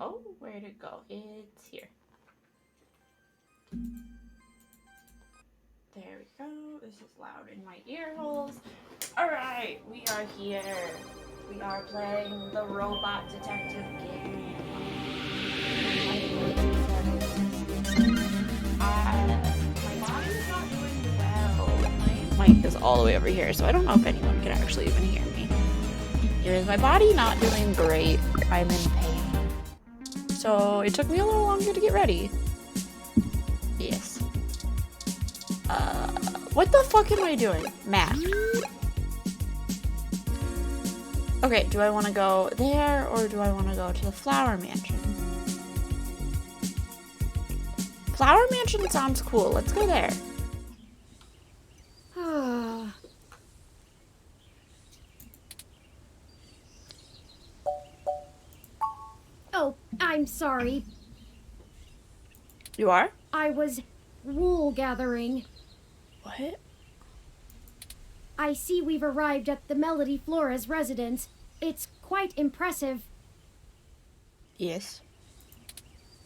go? Where'd it go? It's here. There we go. This is loud in my ear holes. Alright, we are here. We are playing the Robot Detective game. My body's not doing well. My mic is all the way over here, so I don't know if anyone can actually even hear me. Here is my body not doing great. I'm in pain. So it took me a little longer to get ready. Yes. What the fuck am I doing? Math. Okay, do I want to go there or do I want to go to the Flower Mansion? Flower Mansion sounds cool. Let's go there. Oh, I'm sorry. You are? I was wool gathering. What? I see we've arrived at the Melody Flores residence. It's quite impressive. Yes.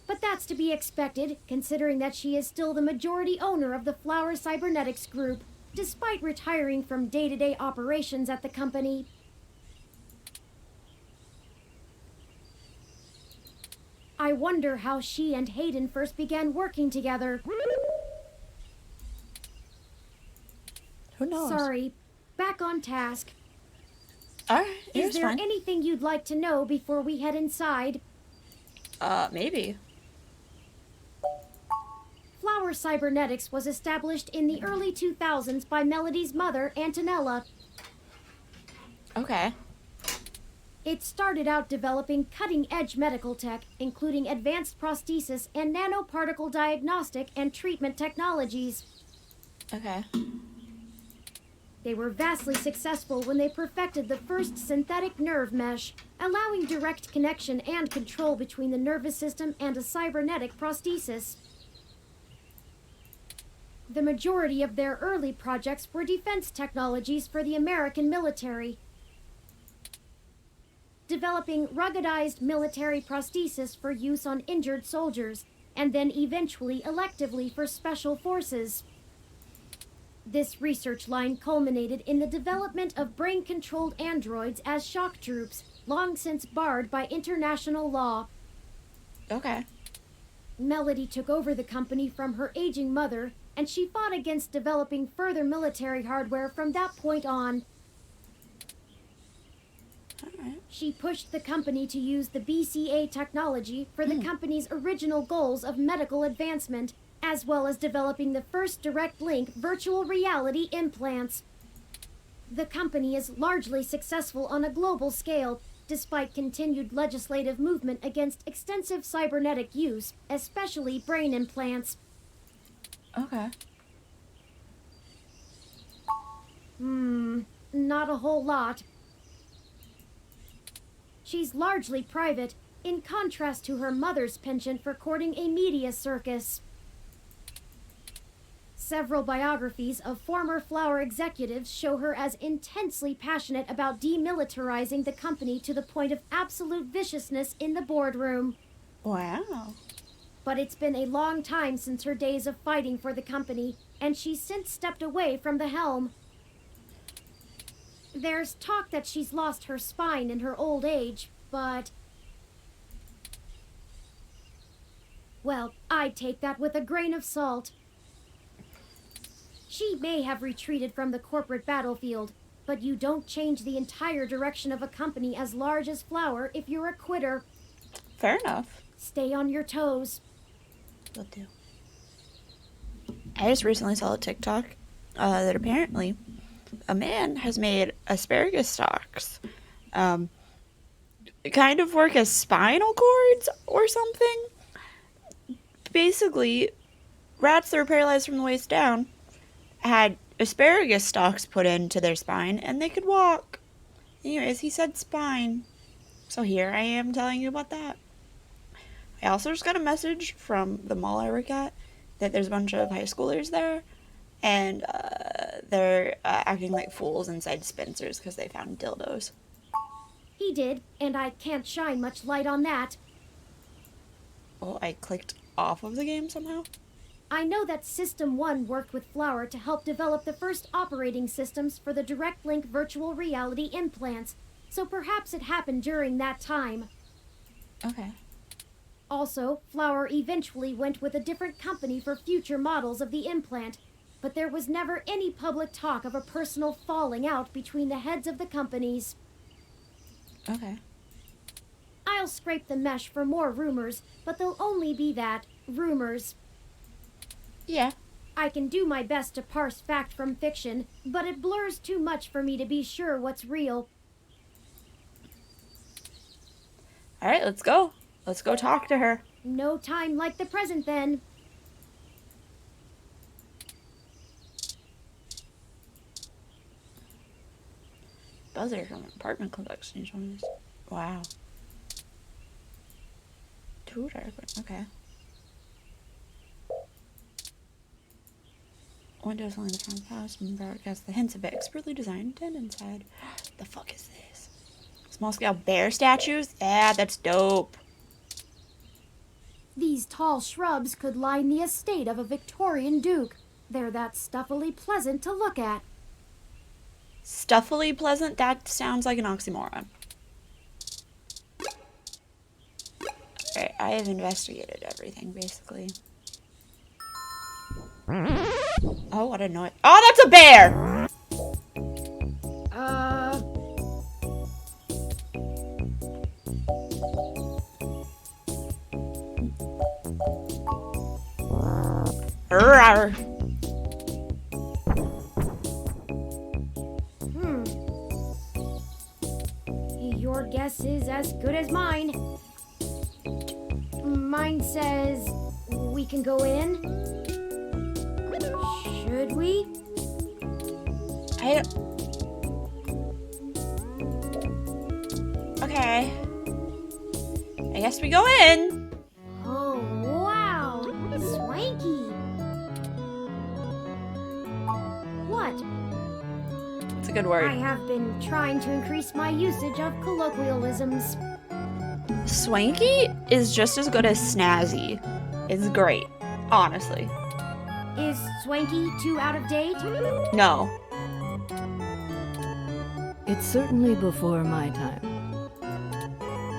But that's to be expected, considering that she is still the majority owner of the Flower Cybernetics Group, despite retiring from day-to-day operations at the company. I wonder how she and Hayden first began working together. Who knows? Sorry. Back on task. Alright, Is there fine. anything you'd like to know before we head inside? Maybe. Flower Cybernetics was established in the early 2000s by Melody's mother, Antonella. Okay. It started out developing cutting-edge medical tech, including advanced prosthesis and nanoparticle diagnostic and treatment technologies. Okay. They were vastly successful when they perfected the first synthetic nerve mesh, allowing direct connection and control between the nervous system and a cybernetic prosthesis. The majority of their early projects were defense technologies for the American military, developing ruggedized military prosthesis for use on injured soldiers, and then eventually electively for special forces. This research line culminated in the development of brain-controlled androids as shock troops, long since barred by international law. Okay. Melody took over the company from her aging mother, and she fought against developing further military hardware from that point on. Alright. She pushed the company to use the BCA technology for the company's original goals of medical advancement, as well as developing the first direct link virtual reality implants. The company is largely successful on a global scale, despite continued legislative movement against extensive cybernetic use, especially brain implants. Okay. Not a whole lot. She's largely private, in contrast to her mother's penchant for courting a media circus. Several biographies of former Flower executives show her as intensely passionate about demilitarizing the company to the point of absolute viciousness in the boardroom. Wow. But it's been a long time since her days of fighting for the company, and she's since stepped away from the helm. There's talk that she's lost her spine in her old age, but... well, I'd take that with a grain of salt. She may have retreated from the corporate battlefield, but you don't change the entire direction of a company as large as Flower if you're a quitter. Fair enough. Stay on your toes. Will do. I just recently saw a TikTok that apparently a man has made asparagus stalks kind of work as spinal cords or something. Basically, rats that were paralyzed from the waist down had asparagus stalks put into their spine and they could walk. Anyways, he said spine. So here I am telling you about that. I also just got a message from the mall I work at that there's a bunch of high schoolers there, and they're acting like fools inside dispensers because they found dildos. He did, and I can't shine much light on that. Oh, I clicked off of the game somehow? I know that System 1 worked with Flower to help develop the first operating systems for the Direct Link virtual reality implants, so perhaps it happened during that time. Okay. Also, Flower eventually went with a different company for future models of the implant, but there was never any public talk of a personal falling out between the heads of the companies. Okay. I'll scrape the mesh for more rumors, but they'll only be that, rumors. Yeah. I can do my best to parse fact from fiction, but it blurs too much for me to be sure what's real. All right, let's go. Let's go talk to her. No time like the present, then. Buzzer from an apartment complex. Wow. Too dark. Okay. Windows line the front of the house and broadcast the hints of it. Expertly designed and inside. The fuck is this? Small scale bear statues? Yeah, that's dope. These tall shrubs could line the estate of a Victorian duke. They're that stuffily pleasant to look at. Stuffily pleasant? That sounds like an oxymoron. Alright, I have investigated everything, basically. Oh, what a noise. Oh, that's a bear! Rawr. Your guess is as good as mine. Mine says we can go in. Should we? Okay. I guess we go in. Oh, wow. Swanky. What? It's a good word. I have been trying to increase my usage of colloquialisms. Swanky is just as good as snazzy. It's great, honestly. Is swanky too out of date? No. It's certainly before my time.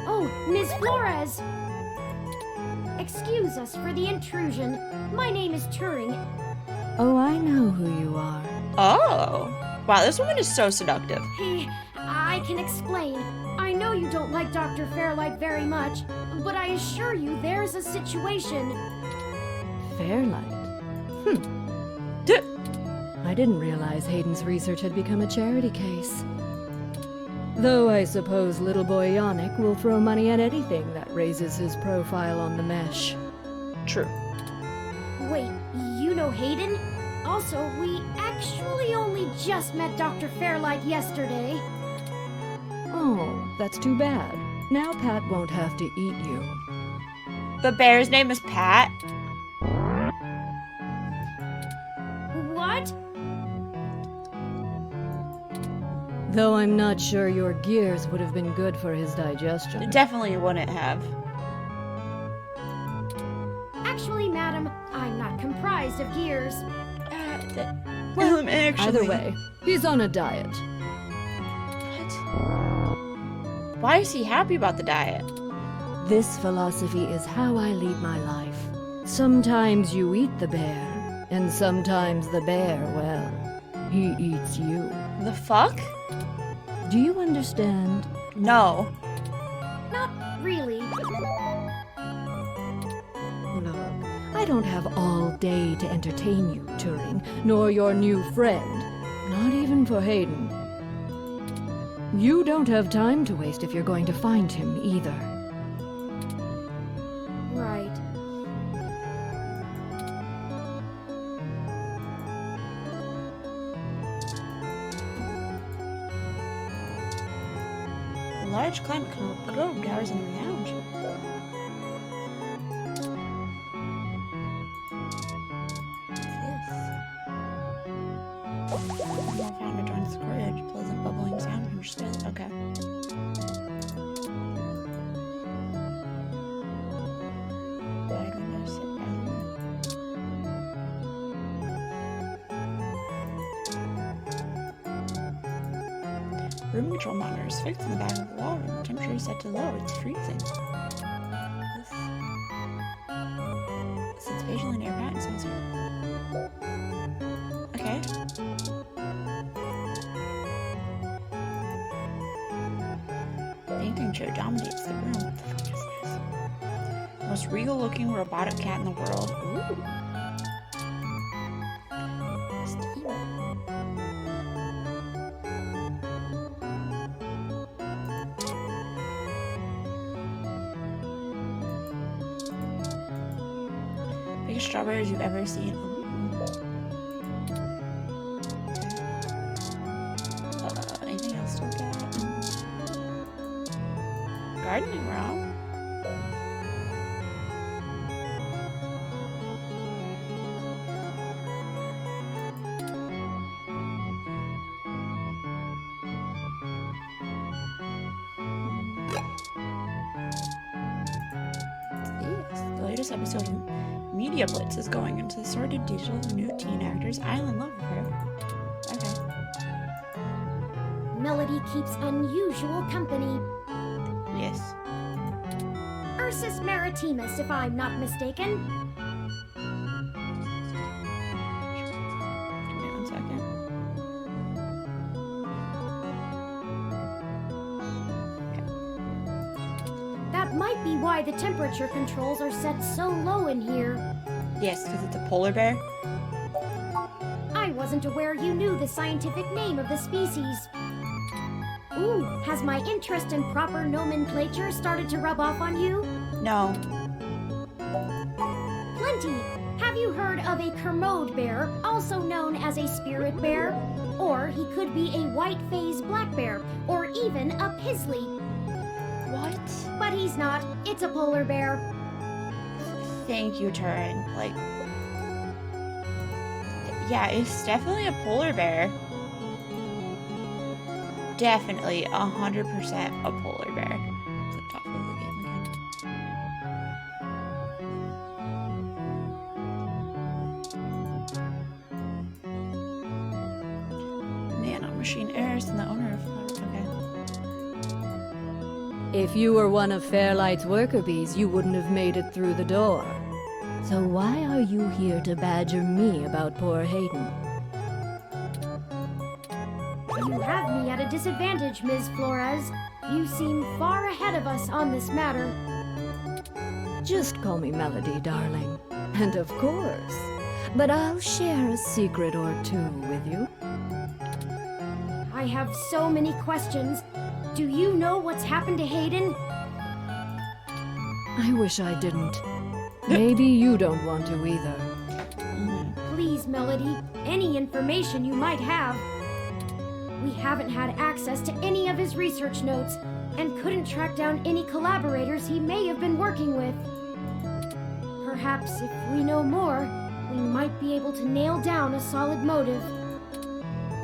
Oh, Ms. Flores! Excuse us for the intrusion. My name is Turing. Oh, I know who you are. Oh. Wow, this woman is so seductive. Hey, I can explain. I know you don't like Dr. Fairlight very much, but I assure you there's a situation. Fairlight? I didn't realize Hayden's research had become a charity case. Though I suppose little boy Yannick will throw money at anything that raises his profile on the mesh. True. Wait, you know Hayden? Also, we actually only just met Dr. Fairlight yesterday. Oh, that's too bad. Now Pat won't have to eat you. The bear's name is Pat. What? Though I'm not sure your gears would have been good for his digestion. Definitely wouldn't have. Actually, madam, I'm not comprised of gears. Well, actually... Either way, he's on a diet. What? Why is he happy about the diet? This philosophy is how I lead my life. Sometimes you eat the bear, and sometimes the bear, well, he eats you. The fuck? Do you understand? No. Not really. Look, I don't have all day to entertain you, Turing, nor your new friend. Not even for Hayden. You don't have time to waste if you're going to find him, either. Right. A large climate control towers in the lounge. What's this? I found a joint square, pleasant bubbling sound from your skin. Okay. Room control monitor is fixed in the back of the wall room. The temperature is set to low. It's freezing. This spatial and air pattern sensor. Okay. Painting chair dominates the room. What the fuck is this? Most regal-looking robotic cat in the world. Ooh. Steve. Biggest strawberries you've ever seen. Ooh. Anything else to look at? Gardening room. The latest episode of Media Blitz is going into the sordid digital new teen actors island love affair. Okay. Melody keeps unusual company. Yes. Ursus maritimus, if I'm not mistaken. Give me 1 second. That might be why the temperature controls are set so low in here. Yes, because it's a polar bear. I wasn't aware you knew the scientific name of the species. Ooh, has my interest in proper nomenclature started to rub off on you? No. Plenty. Have you heard of a Kermode bear, also known as a spirit bear? Or he could be a white-phased black bear, or even a pizzly. What? But he's not. It's a polar bear. Thank you, Turin. Like, yeah, it's definitely a polar bear. Definitely 100% a polar bear. Clicked off of the game again. Nano machine heirs and the owner of okay. If you were one of Fairlight's worker bees, you wouldn't have made it through the door. So why are you here to badger me about poor Hayden? You have me at a disadvantage, Ms. Flores. You seem far ahead of us on this matter. Just call me Melody, darling. And of course. But I'll share a secret or two with you. I have so many questions. Do you know what's happened to Hayden? I wish I didn't. Maybe you don't want to either. Please, Melody, any information you might have. We haven't had access to any of his research notes and couldn't track down any collaborators he may have been working with. Perhaps if we know more, we might be able to nail down a solid motive.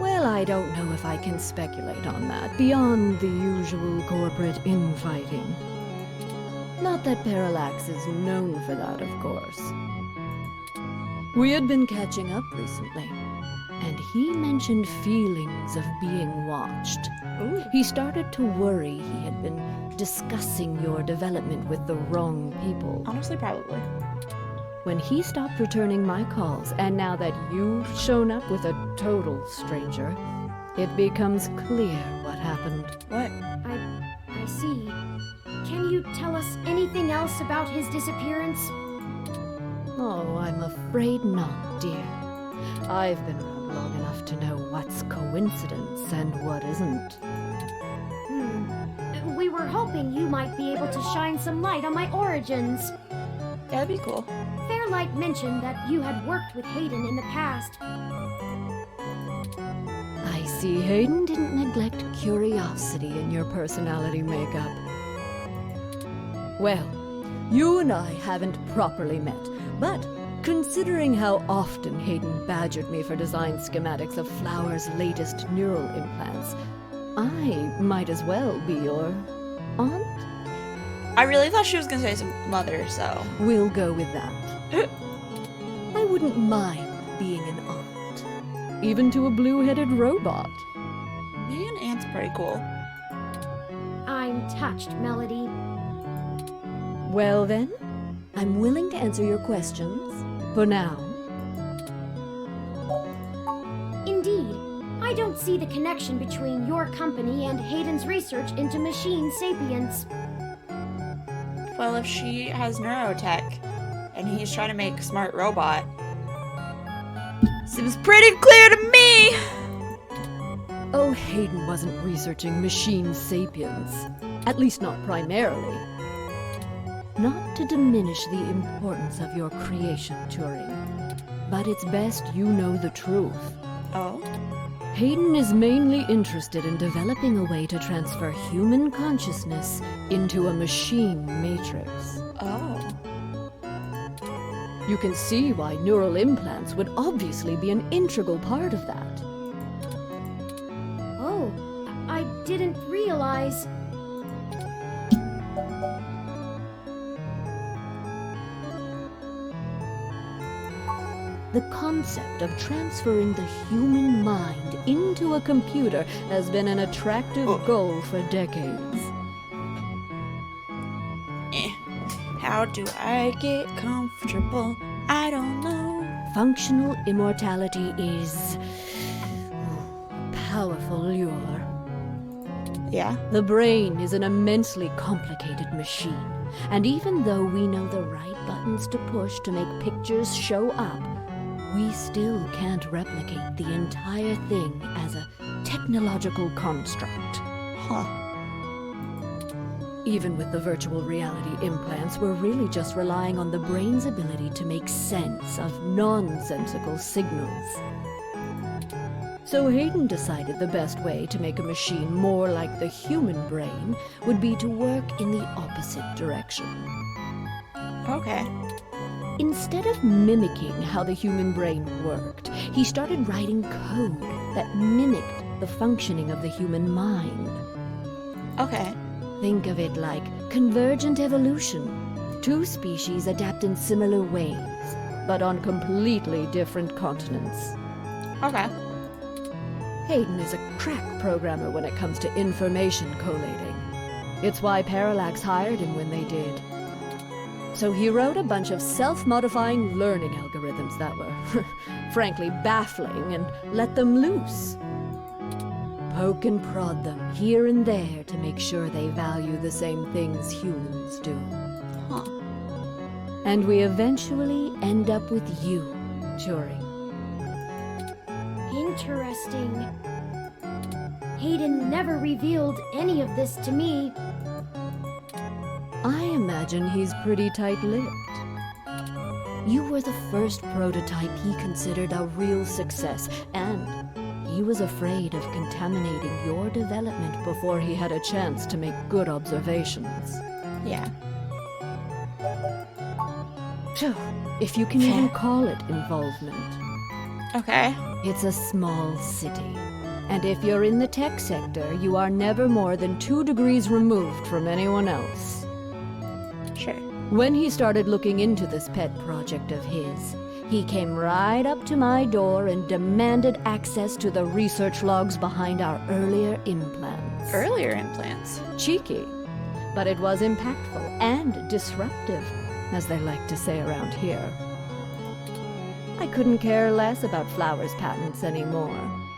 Well, I don't know if I can speculate on that beyond the usual corporate infighting. Not that Parallax is known for that, of course. We had been catching up recently, and he mentioned feelings of being watched. Ooh. He started to worry he had been discussing your development with the wrong people. Honestly, probably. When he stopped returning my calls, and now that you've shown up with a total stranger, it becomes clear what happened. What? I see. Can you tell us anything else about his disappearance? Oh, I'm afraid not, dear. I've been around long enough to know what's coincidence and what isn't. We were hoping you might be able to shine some light on my origins. That'd be cool. Fairlight mentioned that you had worked with Hayden in the past. I see Hayden didn't neglect curiosity in your personality makeup. Well, you and I haven't properly met, but considering how often Hayden badgered me for design schematics of Flower's latest neural implants, I might as well be your aunt? I really thought she was gonna say some mother, so. We'll go with that. I wouldn't mind being an aunt, even to a blue-headed robot. Being an aunt's pretty cool. I'm touched, Melody. Well then, I'm willing to answer your questions. For now. Indeed, I don't see the connection between your company and Hayden's research into machine sapience. Well, if she has neurotech and he's trying to make a smart robot, seems pretty clear to me. Oh, Hayden wasn't researching machine sapiens. At least not primarily. Not to diminish the importance of your creation, Turing. But it's best you know the truth. Oh? Hayden is mainly interested in developing a way to transfer human consciousness into a machine matrix. Oh. You can see why neural implants would obviously be an integral part of that. Oh, I didn't realize. The concept of transferring the human mind into a computer has been an attractive goal for decades. How do I get comfortable? I don't know. Functional immortality is a powerful lure. Yeah? The brain is an immensely complicated machine, and even though we know the right buttons to push to make pictures show up, we still can't replicate the entire thing as a technological construct. Huh. Even with the virtual reality implants, we're really just relying on the brain's ability to make sense of nonsensical signals. So Hayden decided the best way to make a machine more like the human brain would be to work in the opposite direction. Okay. Instead of mimicking how the human brain worked, he started writing code that mimicked the functioning of the human mind. Okay. Think of it like convergent evolution. Two species adapt in similar ways, but on completely different continents. Okay. Hayden is a crack programmer when it comes to information collating. It's why Parallax hired him when they did. So he wrote a bunch of self-modifying learning algorithms that were, frankly, baffling and let them loose. Poke and prod them here and there to make sure they value the same things humans do. Huh. And we eventually end up with you, Turing. Interesting. Hayden never revealed any of this to me. I imagine he's pretty tight-lipped. You were the first prototype he considered a real success, and he was afraid of contaminating your development before he had a chance to make good observations. Yeah. Phew, if you can even call it involvement. Okay. It's a small city. And if you're in the tech sector, you are never more than 2 degrees removed from anyone else. Sure. When he started looking into this pet project of his, he came right up to my door and demanded access to the research logs behind our earlier implants. Earlier implants. Cheeky, but it was impactful and disruptive, as they like to say around here. I couldn't care less about Flowers' patents anymore,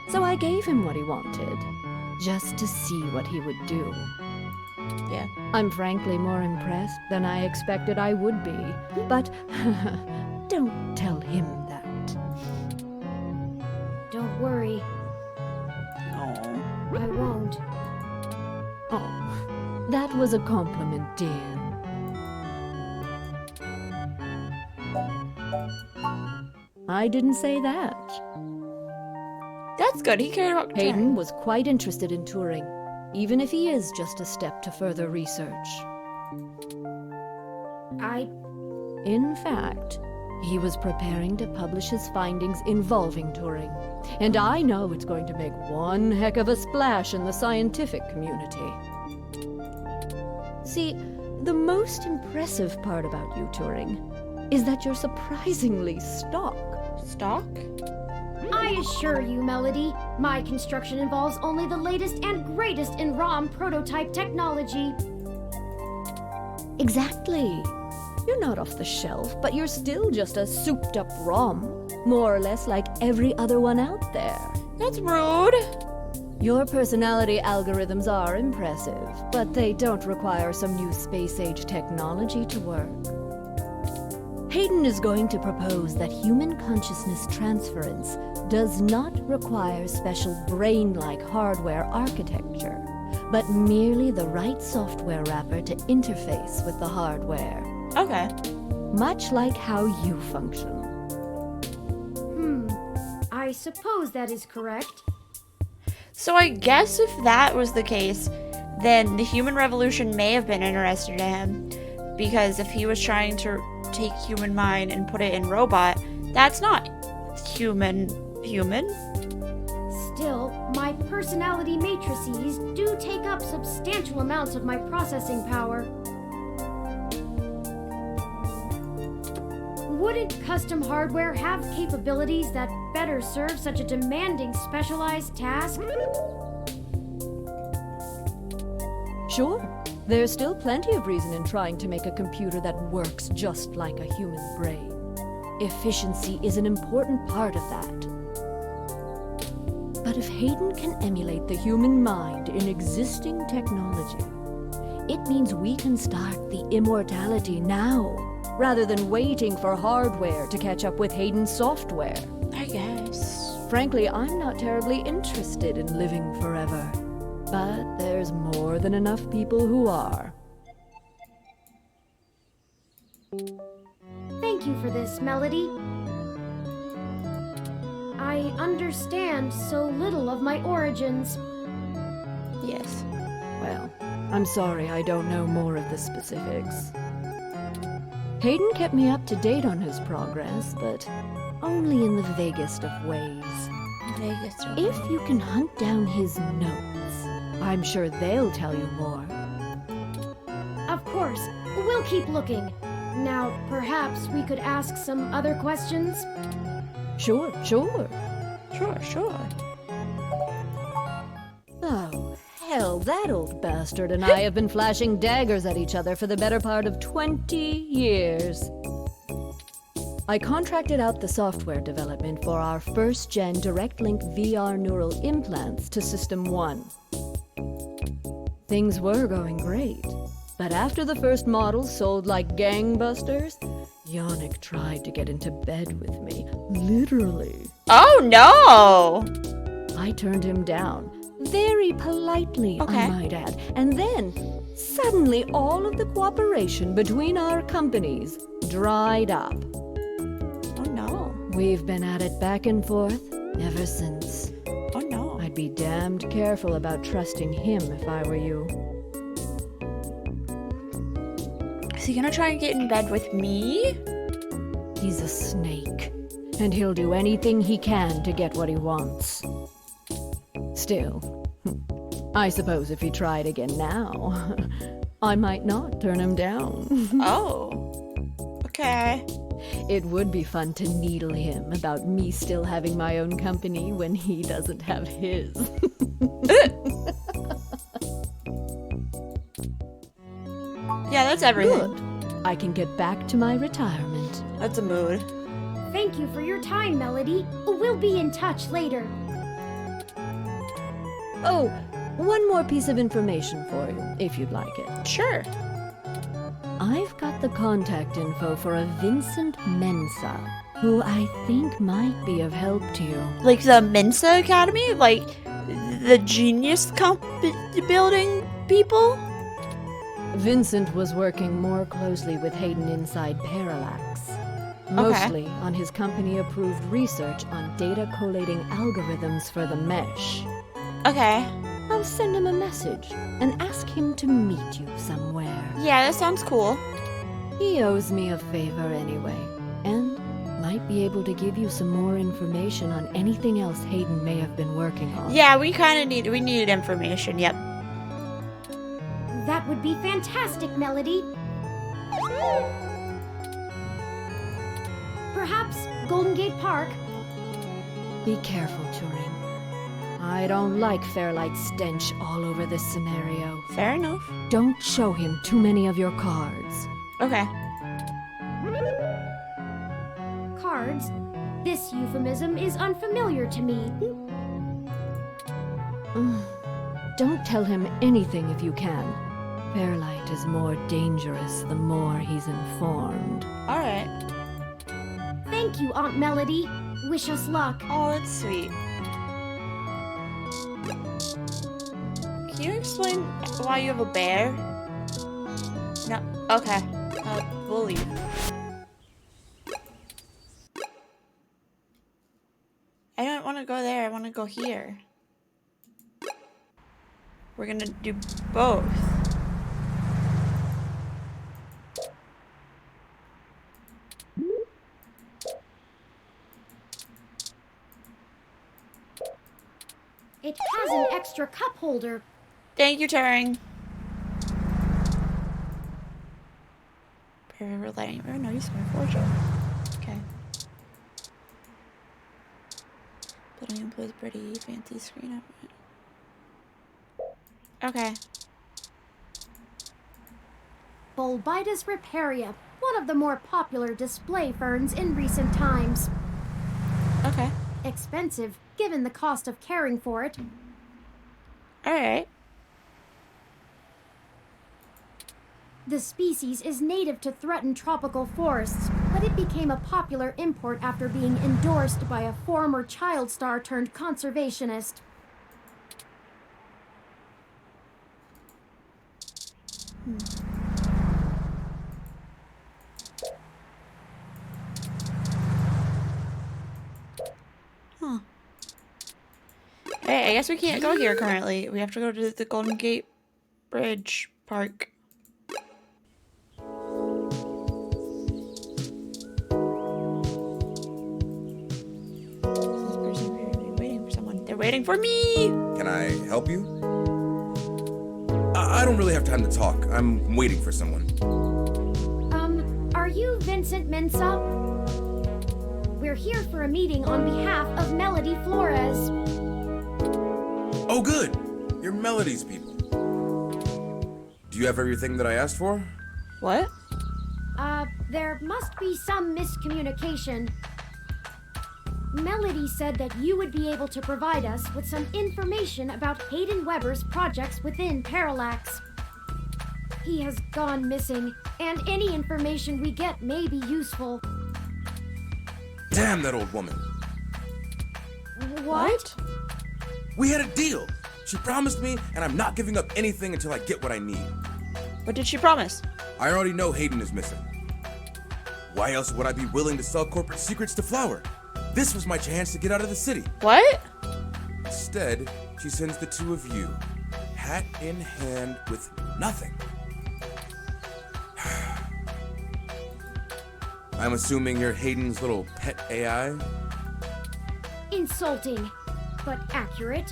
so I gave him what he wanted, just to see what he would do. Yeah. I'm frankly more impressed than I expected I would be, but don't tell him that. Don't worry, Oh. I won't. Oh, that was a compliment, dear. I didn't say that. That's good. He cared about Hayden was quite interested in Turing, even if he is just a step to further research. In fact, he was preparing to publish his findings involving Turing, and I know it's going to make one heck of a splash in the scientific community. See, the most impressive part about you, Turing, is that you're surprisingly stock. Stock? I assure you, Melody, My construction involves only the latest and greatest in ROM prototype technology. Exactly. You're not off the shelf, but you're still just a souped-up ROM, more or less like every other one out there. That's rude. Your personality algorithms are impressive, but they don't require some new space-age technology to work. Hayden is going to propose that human consciousness transference does not require special brain-like hardware architecture, but merely the right software wrapper to interface with the hardware. Okay. Much like how you function. I suppose that is correct. So I guess if that was the case, then the human revolution may have been interested in him. Because if he was trying to take human mind and put it in robot, that's not human. Still, my personality matrices do take up substantial amounts of my processing power. Wouldn't custom hardware have capabilities that better serve such a demanding specialized task? Sure. There's still plenty of reason in trying to make a computer that works just like a human brain. Efficiency is an important part of that. But if Hayden can emulate the human mind in existing technology, it means we can start the immortality now, rather than waiting for hardware to catch up with Hayden's software. I guess. Frankly, I'm not terribly interested in living forever. But there's more than enough people who are. Thank you for this, Melody. I understand so little of my origins. Yes. Well, I'm sorry I don't know more of the specifics. Hayden kept me up to date on his progress, but only in the vaguest of ways. If you can hunt down his notes, I'm sure they'll tell you more. Of course, we'll keep looking. Now, perhaps we could ask some other questions? Sure. Sure. Oh, hell, that old bastard and I have been flashing daggers at each other for the better part of 20 years. I contracted out the software development for our first-gen direct-link VR neural implants to System 1. Things were going great, but after the first models sold like gangbusters, Yannick tried to get into bed with me, literally. Oh no! I turned him down, very politely, Okay. I might add, and then, suddenly all of the cooperation between our companies dried up. Oh no. We've been at it back and forth ever since. Oh no. I'd be damned careful about trusting him if I were you. Is he gonna try and get in bed with me? He's a snake, and he'll do anything he can to get what he wants. Still, I suppose if he tried again now, I might not turn him down. Oh. Okay. It would be fun to needle him about me still having my own company when he doesn't have his. Yeah, that's everything. Good. I can get back to my retirement. That's a mood. Thank you for your time, Melody. We'll be in touch later. Oh, one more piece of information for you, if you'd like it. Sure. I've got the contact info for a Vincent Mensa, who I think might be of help to you. Like the Mensa Academy? Like the genius building people? Vincent was working more closely with Hayden inside Parallax. Mostly on his company-approved research on data collating algorithms for the mesh. Okay. I'll send him a message and ask him to meet you somewhere. Yeah, that sounds cool. He owes me a favor anyway, and might be able to give you some more information on anything else Hayden may have been working on. Yeah, we needed information, yep. That would be fantastic, Melody. Perhaps Golden Gate Park? Be careful, Turing. I don't like Fairlight's stench all over this scenario. Fair enough. Don't show him too many of your cards. Okay. Cards? This euphemism is unfamiliar to me. Don't tell him anything if you can. Fairlight is more dangerous the more he's informed. Alright. Thank you, Aunt Melody. Wish us luck. Oh, that's sweet. Can you explain why you have a bear? No. Okay. We'll leave. I don't want to go there. I want to go here. We're gonna do both. It has an extra cup holder. Thank you, Turing. River lighting. Oh, no, you saw my fortune. Okay. Building employs pretty fancy screen. Okay. Bulbitis riparia, one of the more popular display ferns in recent times. Okay. Expensive, given the cost of caring for it. Alright. The species is native to threatened tropical forests, but it became a popular import after being endorsed by a former child star turned conservationist. Huh. Hey, I guess we can't go here currently. We have to go to the Golden Gate Bridge Park. This person apparently waiting for someone. They're waiting for me! Can I help you? I don't really have time to talk. I'm waiting for someone. Are you Vincent Mensa? We're here for a meeting on behalf of Melody Flores. Oh, good. You're Melody's people. Do you have everything that I asked for? What? There must be some miscommunication. Melody said that you would be able to provide us with some information about Hayden Weber's projects within Parallax. He has gone missing, and any information we get may be useful. Damn that old woman. What? We had a deal. She promised me, and I'm not giving up anything until I get what I need. What did she promise? I already know Hayden is missing. Why else would I be willing to sell corporate secrets to Flower? This was my chance to get out of the city. What? Instead, she sends the two of you, hat in hand with nothing. I'm assuming you're Hayden's little pet AI? Insulting, but accurate.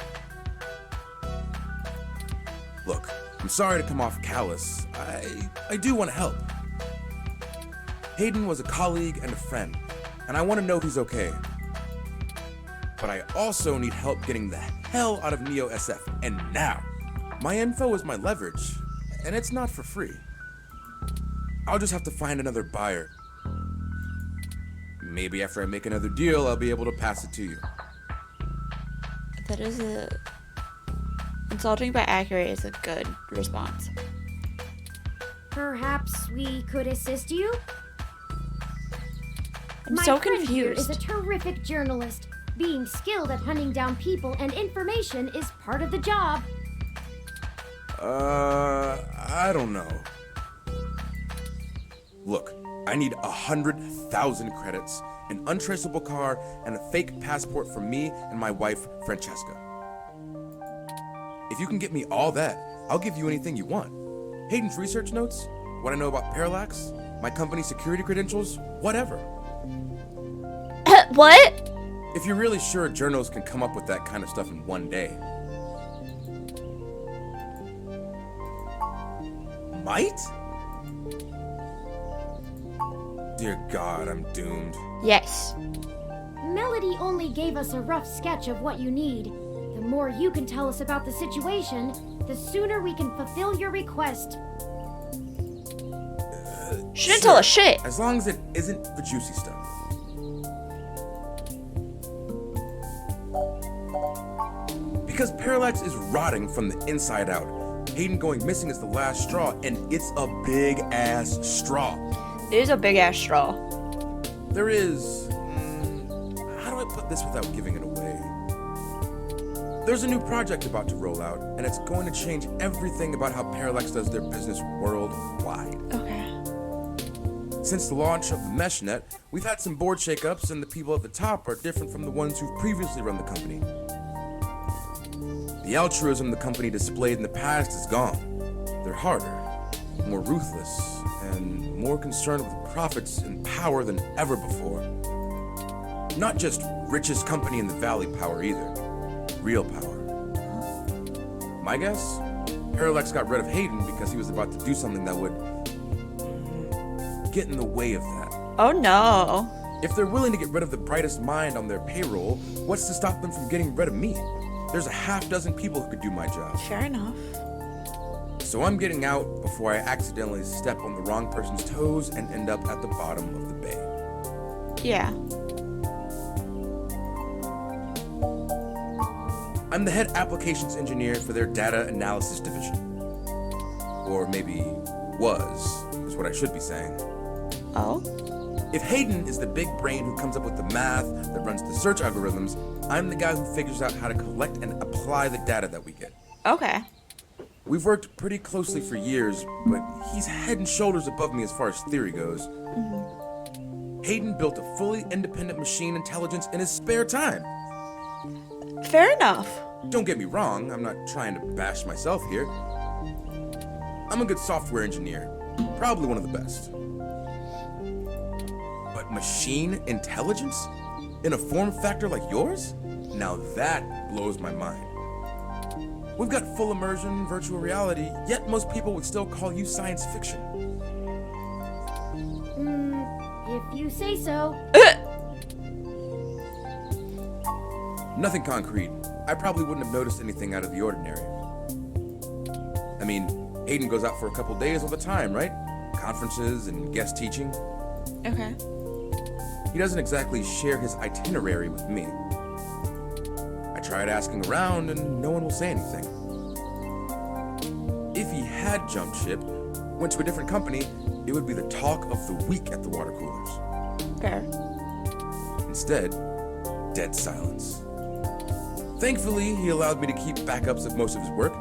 Look, I'm sorry to come off callous. I do want to help. Hayden was a colleague and a friend, and I want to know he's okay. But I also need help getting the hell out of Neo SF, and now. My info is my leverage, and it's not for free. I'll just have to find another buyer. Maybe after I make another deal, I'll be able to pass it to you. That is a... Insulting but accurate is a good response. Perhaps we could assist you? I'm My so friend here confused. is a terrific journalist. Being skilled at hunting down people and information is part of the job. I don't know. Look, I need 100,000 credits, an untraceable car, and a fake passport for me and my wife, Francesca. If you can get me all that, I'll give you anything you want. Hayden's research notes, what I know about Parallax, my company's security credentials, whatever. What? If you're really sure journals can come up with that kind of stuff in one day. Might? Dear God, I'm doomed. Yes. Melody only gave us a rough sketch of what you need. The more you can tell us about the situation, the sooner we can fulfill your request. She didn't tell us shit. As long as it isn't the juicy stuff. Because Parallax is rotting from the inside out. Hayden going missing is the last straw, and it's a big ass straw. It is a big ass straw. There is. How do I put this without giving it away? There's a new project about to roll out, and it's going to change everything about how Parallax does their business worldwide. Okay. Since the launch of the MeshNet, we've had some board shakeups, and the people at the top are different from the ones who've previously run the company. The altruism the company displayed in the past is gone. They're harder, more ruthless, and more concerned with profits and power than ever before. Not just richest company in the valley power either. Real power. My guess? Parallax got rid of Hayden because he was about to do something that would get in the way of that. Oh no. If they're willing to get rid of the brightest mind on their payroll, what's to stop them from getting rid of me? There's a half dozen people who could do my job. Fair enough. So I'm getting out before I accidentally step on the wrong person's toes and end up at the bottom of the bay. Yeah. I'm the head applications engineer for their data analysis division. Or maybe was, is what I should be saying. Oh? If Hayden is the big brain who comes up with the math that runs the search algorithms, I'm the guy who figures out how to collect and apply the data that we get. Okay. We've worked pretty closely for years, but he's head and shoulders above me as far as theory goes. Hayden built a fully independent machine intelligence in his spare time. Fair enough. Don't get me wrong, I'm not trying to bash myself here. I'm a good software engineer, probably one of the best. But machine intelligence? In a form factor like yours? Now that blows my mind. We've got full immersion, virtual reality, yet most people would still call you science fiction. If you say so. Nothing concrete. I probably wouldn't have noticed anything out of the ordinary. I mean, Hayden goes out for a couple days all the time, right? Conferences and guest teaching. Okay. He doesn't exactly share his itinerary with me. I tried asking around and no one will say anything. If he had jumped ship, went to a different company, it would be the talk of the week at the water coolers. Fair. Instead, dead silence. Thankfully, he allowed me to keep backups of most of his work,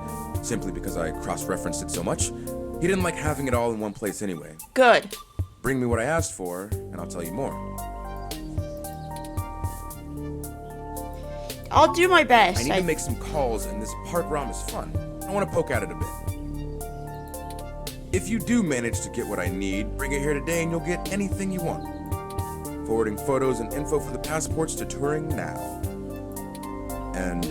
simply because I cross-referenced it so much. He didn't like having it all in one place anyway. Good. Bring me what I asked for, and I'll tell you more. I'll do my best. I need to make some calls, and this park ROM is fun. I want to poke at it a bit. If you do manage to get what I need, bring it here today and you'll get anything you want. Forwarding photos and info for the passports to Turing now. And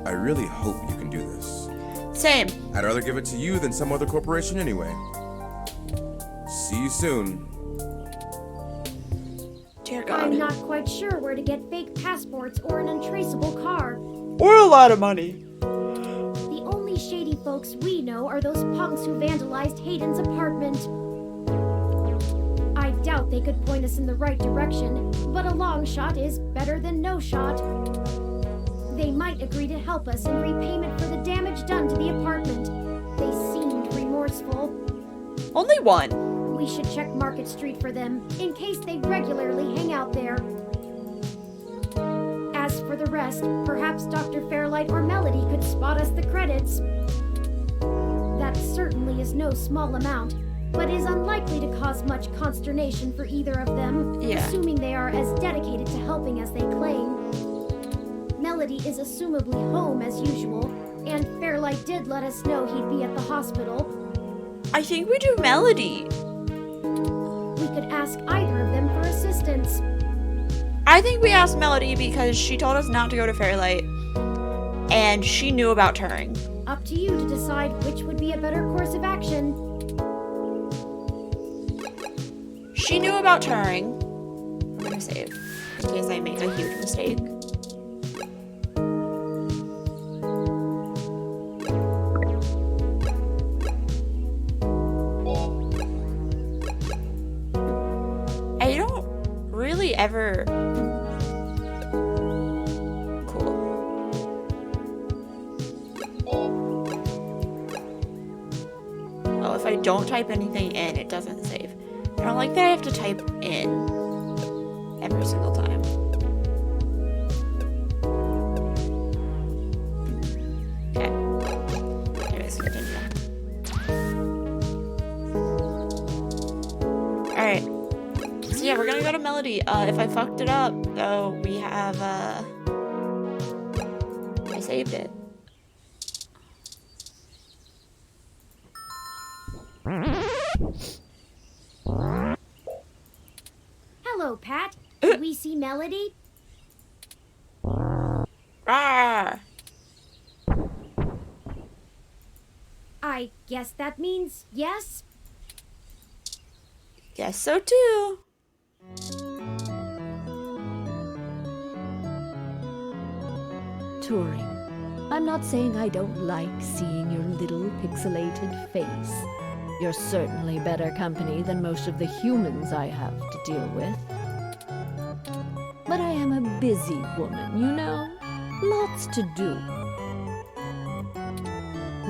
I really hope you can do this. Same. I'd rather give it to you than some other corporation anyway. See you soon. Dear God. I'm not quite sure where to get fake passports or an untraceable car. Or a lot of money. The only shady folks we know are those punks who vandalized Hayden's apartment. I doubt they could point us in the right direction, but a long shot is better than no shot. They might agree to help us in repayment for the damage done to the apartment. They seemed remorseful. Only one. We should check Market Street for them, in case they regularly hang out there. As for the rest, perhaps Dr. Fairlight or Melody could spot us the credits. That certainly is no small amount, but is unlikely to cause much consternation for either of them, Yeah. assuming they are as dedicated to helping as they claim. Melody is assumably home as usual, and Fairlight did let us know he'd be at the hospital. I think we do Melody. We could ask either of them for assistance. I think we asked Melody because she told us not to go to Fairlight. And she knew about Turing. Up to you to decide which would be a better course of action. She knew about Turing. I'm gonna save in case I make a huge mistake. he ever... Cool. Oh, if I don't type anything in, it doesn't save. I don't like that I have to type in every single time. Okay. Anyways, continue. Alright. So yeah, we're gonna go to Melody. If I fucked it up, though, we have, I saved it. Hello, Pat. Do we see Melody? Ah! I guess that means yes? Guess so too. Turing, I'm not saying I don't like seeing your little pixelated face. You're certainly better company than most of the humans I have to deal with. But I am a busy woman, you know? Lots to do.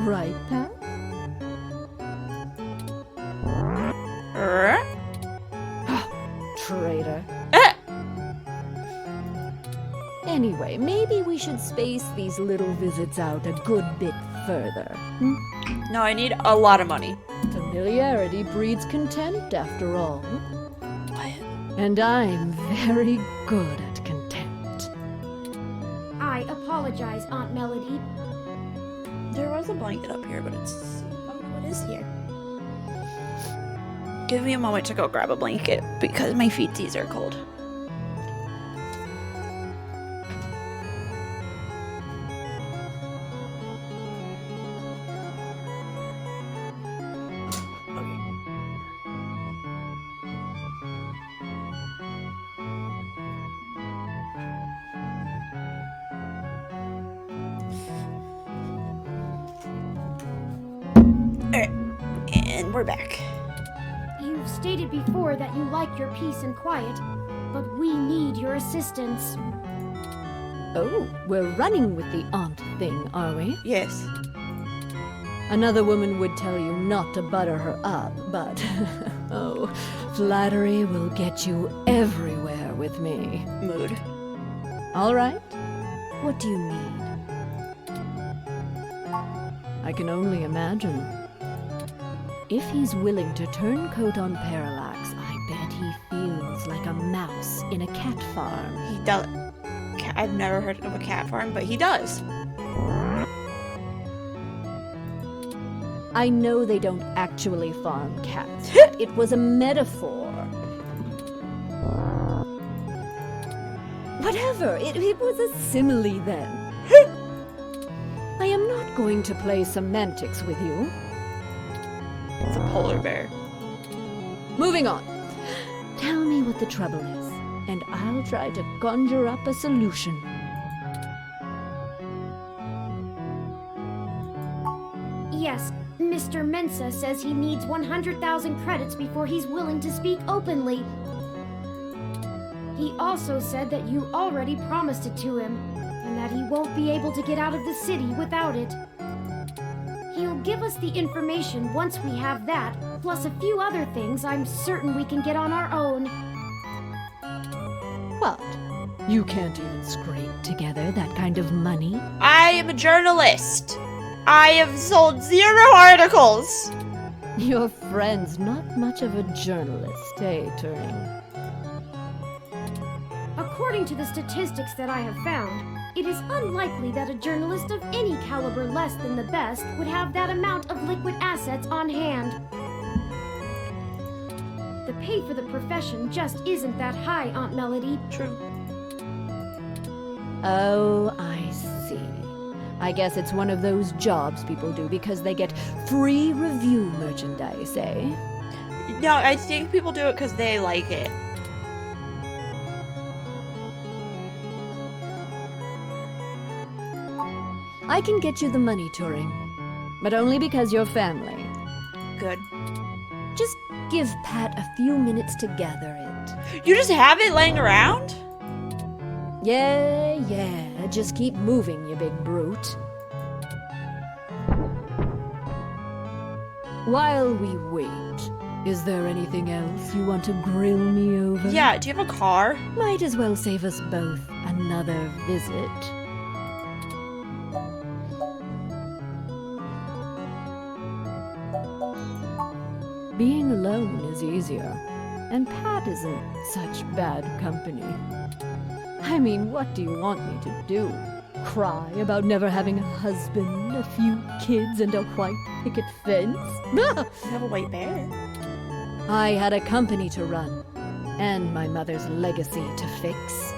Right, Pat? Traitor. Anyway, maybe we should space these little visits out a good bit further. No, I need a lot of money. Familiarity breeds contempt, after all. What? And I'm very good at contempt. I apologize, Aunt Melody. There was a blanket up here, but it's... Oh, what is here? Give me a moment to go grab a blanket because my feetsies are cold. Alright, and we're back. You've stated before that you like your peace and quiet, but we need your assistance. Oh, we're running with the aunt thing, are we? Yes. Another woman would tell you not to butter her up, but... oh, flattery will get you everywhere with me. Mood. All right. What do you need? I can only imagine. If he's willing to turn coat on Parallax, I bet he feels like a mouse in a cat farm. He does. I've never heard of a cat farm, but he does. I know they don't actually farm cats. It was a metaphor. Whatever, it was a simile then. I am not going to play semantics with you. It's a polar bear. Moving on. Tell me what the trouble is, and I'll try to conjure up a solution. Yes, Mr. Mensa says he needs 100,000 credits before he's willing to speak openly. He also said that you already promised it to him, and that he won't be able to get out of the city without it. He'll give us the information once we have that, plus a few other things I'm certain we can get on our own. What? You can't even scrape together that kind of money? I am a journalist. I have sold 0 articles. Your friend's not much of a journalist, eh, Turing? According to the statistics that I have found, it is unlikely that a journalist of any caliber less than the best would have that amount of liquid assets on hand. The pay for the profession just isn't that high, Aunt Melody. True. Oh, I see. I guess it's one of those jobs people do because they get free review merchandise, eh? No, I think people do it because they like it. I can get you the money, Turing. But only because you're family. Good. Just give Pat a few minutes to gather it. You just have it laying around? Yeah, just keep moving, you big brute. While we wait, is there anything else you want to grill me over? Yeah, do you have a car? Might as well save us both another visit. Being alone is easier, and Pat isn't such bad company. I mean, what do you want me to do? Cry about never having a husband, a few kids, and a white picket fence? You have a white bear. I had a company to run, and my mother's legacy to fix.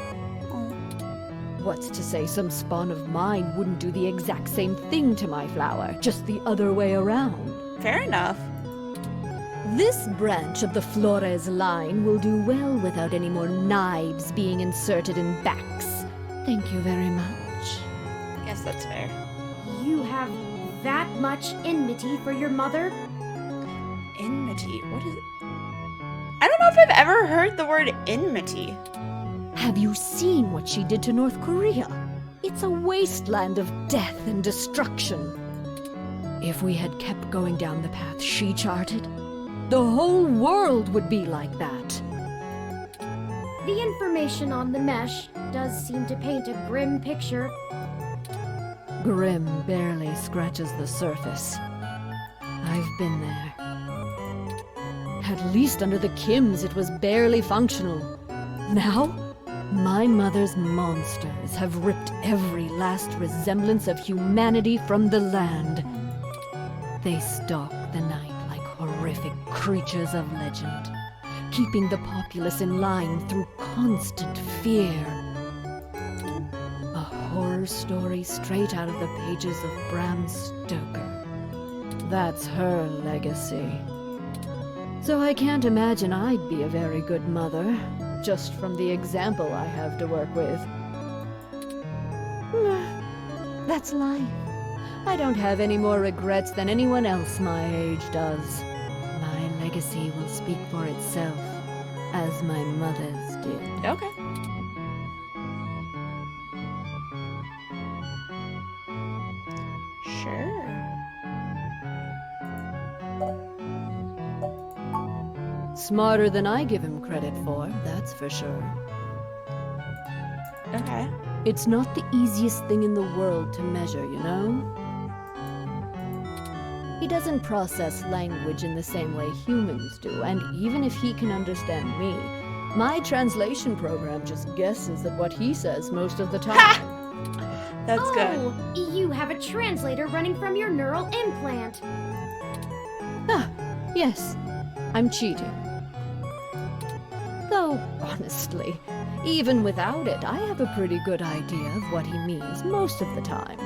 Oh. What's to say some spawn of mine wouldn't do the exact same thing to my flower, just the other way around? Fair enough. This branch of the Flores line will do well without any more knives being inserted in backs. Thank you very much. Yes, that's fair. You have that much enmity for your mother? Enmity. What is it? I don't know if I've ever heard the word enmity. Have you seen what she did to North Korea? It's a wasteland of death and destruction. If we had kept going down the path she charted, the whole world would be like that. The information on the mesh does seem to paint a grim picture. Grim barely scratches the surface. I've been there. At least under the Kims, it was barely functional. Now, my mother's monsters have ripped every last resemblance of humanity from the land. They stalk the night like horrific creatures of legend, keeping the populace in line through constant fear. A horror story straight out of the pages of Bram Stoker. That's her legacy. So I can't imagine I'd be a very good mother, just from the example I have to work with. That's life. I don't have any more regrets than anyone else my age does. My legacy will speak for itself, as my mother's did. Okay. Sure. Smarter than I give him credit for, that's for sure. Okay. It's not the easiest thing in the world to measure, you know? He doesn't process language in the same way humans do, and even if he can understand me, my translation program just guesses at what he says most of the time. That's good. Oh, you have a translator running from your neural implant. Ah, yes, I'm cheating. Though, honestly, even without it, I have a pretty good idea of what he means most of the time.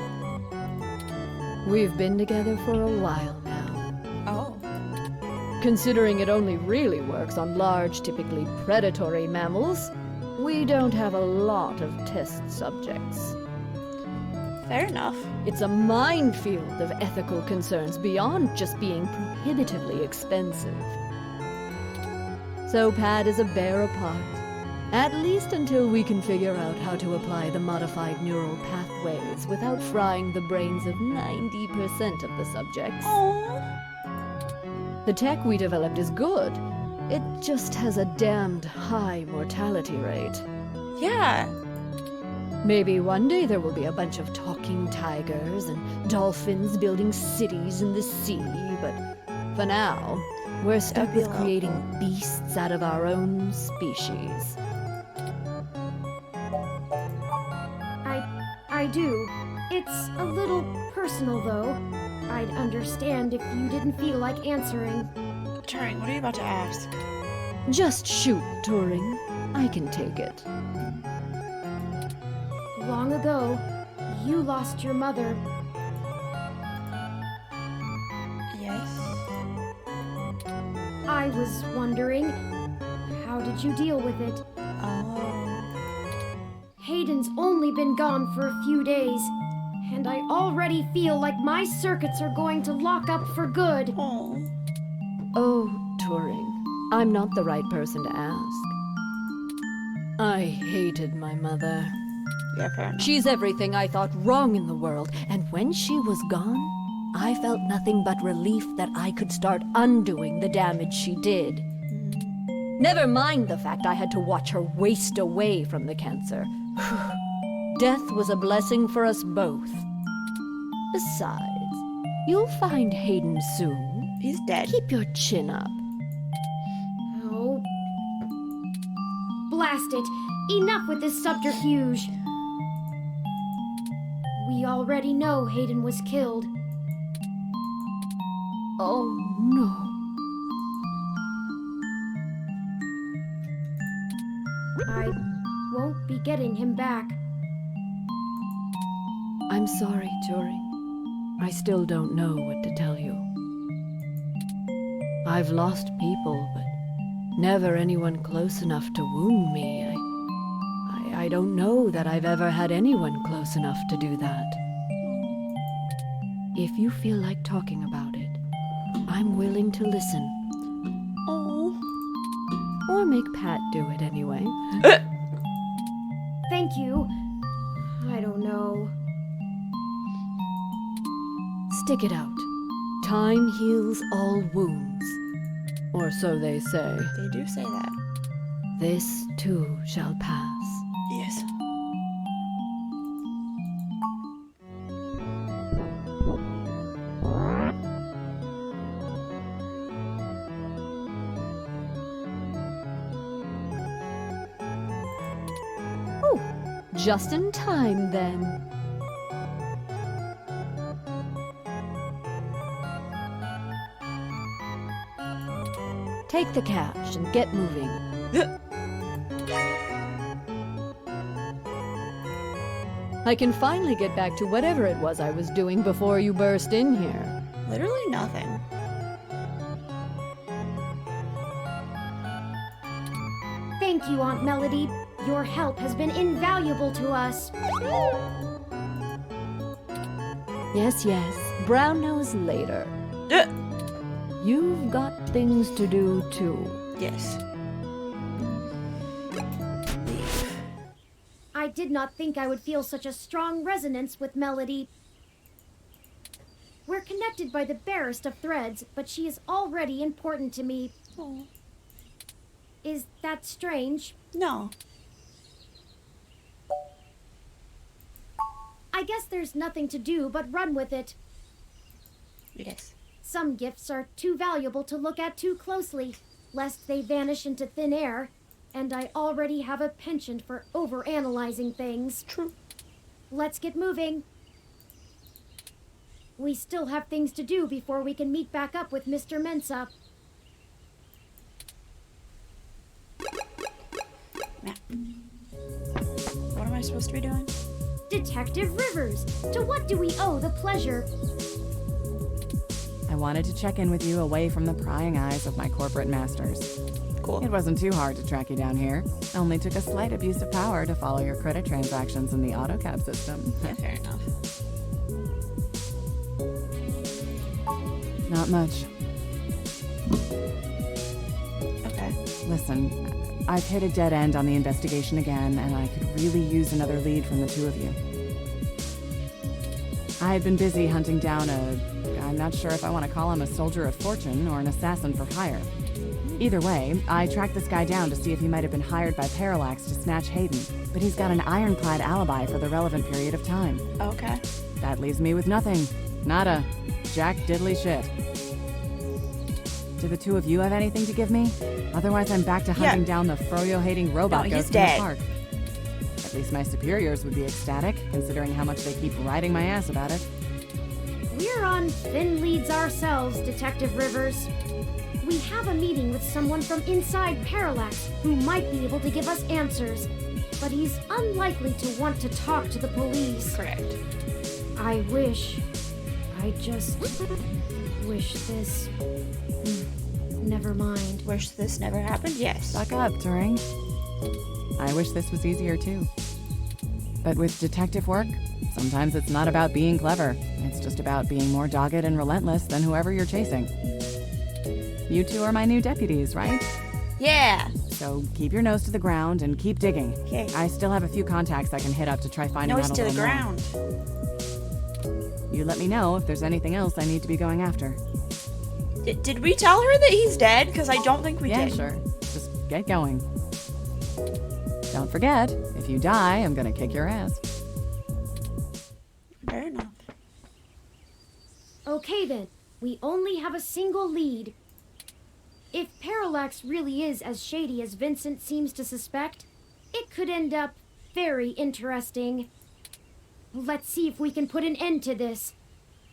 We've been together for a while now. Oh. Considering it only really works on large, typically predatory mammals, we don't have a lot of test subjects. Fair enough. It's a minefield of ethical concerns beyond just being prohibitively expensive. So Pat is a bear apart, at least until we can figure out how to apply the modified neural pathways without frying the brains of 90% of the subjects. Oh. The tech we developed is good. It just has a damned high mortality rate. Yeah. Maybe one day there will be a bunch of talking tigers and dolphins building cities in the sea, but for now, we're stuck That'd be with a lot creating beasts out of our own species. I do. It's a little personal, though. I'd understand if you didn't feel like answering. Turing, what are you about to ask? Just shoot, Turing. I can take it. Long ago, you lost your mother. Yes. I was wondering, how did you deal with it? Oh. Hayden's only been gone for a few days, and I already feel like my circuits are going to lock up for good. Oh. Oh, Turing. I'm not the right person to ask. I hated my mother. Yeah, fair enough. She's everything I thought wrong in the world, and when she was gone, I felt nothing but relief that I could start undoing the damage she did. Never mind the fact I had to watch her waste away from the cancer. Death was a blessing for us both. Besides, you'll find Hayden soon. He's dead. Keep your chin up. Oh. Blast it! Enough with this subterfuge! We already know Hayden was killed. Oh, no. I won't be getting him back. I'm sorry, Turing. I still don't know what to tell you. I've lost people, but never anyone close enough to wound me. I don't know that I've ever had anyone close enough to do that. If you feel like talking about it, I'm willing to listen. Oh. Or make Pat do it anyway. Thank you. I don't know. Stick it out. Time heals all wounds. Or so they say. They do say that. This too shall pass. Yes. Just in time, then. Take the cash and get moving. I can finally get back to whatever it was I was doing before you burst in here. Literally nothing. Thank you, Aunt Melody. Your help has been invaluable to us. Yes, yes. Brown nose later. You've got things to do, too. Yes. I did not think I would feel such a strong resonance with Melody. We're connected by the barest of threads, but she is already important to me. Oh. Is that strange? No. I guess there's nothing to do but run with it. Yes. Some gifts are too valuable to look at too closely, lest they vanish into thin air, and I already have a penchant for overanalyzing things. True. Let's get moving. We still have things to do before we can meet back up with Mr. Mensa. Now. What am I supposed to be doing? Detective Rivers, to what do we owe the pleasure? I wanted to check in with you away from the prying eyes of my corporate masters. Cool. It wasn't too hard to track you down here. Only took a slight abuse of power to follow your credit transactions in the AutoCAD system. Yeah, fair enough. Not much. Okay. Listen, I've hit a dead end on the investigation again, and I could really use another lead from the two of you. I had been busy hunting down I'm not sure if I want to call him a soldier of fortune or an assassin for hire. Either way, I tracked this guy down to see if he might have been hired by Parallax to snatch Hayden, but he's got an ironclad alibi for the relevant period of time. Okay. That leaves me with nothing. Nada. Jack diddly shit. Do the two of you have anything to give me? Otherwise, I'm back to hunting down the Froyo-hating robot No, he's ghost in the dead. park. At least my superiors would be ecstatic, considering how much they keep riding my ass about it. We're on thin leads ourselves, Detective Rivers. We have a meeting with someone from inside Parallax who might be able to give us answers, but he's unlikely to want to talk to the police. Correct. I just wish this... Never mind. Wish this never happened? Yes. Suck up, Turing. I wish this was easier too. But with detective work, sometimes it's not about being clever. It's just about being more dogged and relentless than whoever you're chasing. You two are my new deputies, right? Yeah. So keep your nose to the ground and keep digging. Okay. I still have a few contacts I can hit up to try finding Nose out a to the little more. ground. You let me know if there's anything else I need to be going after. Did we tell her that he's dead? Because I don't think we Yeah, did. sure. Just get going. Don't forget, if you die, I'm gonna kick your ass. Fair enough. Okay then, we only have a single lead. If Parallax really is as shady as Vincent seems to suspect, it could end up very interesting. Let's see if we can put an end to this.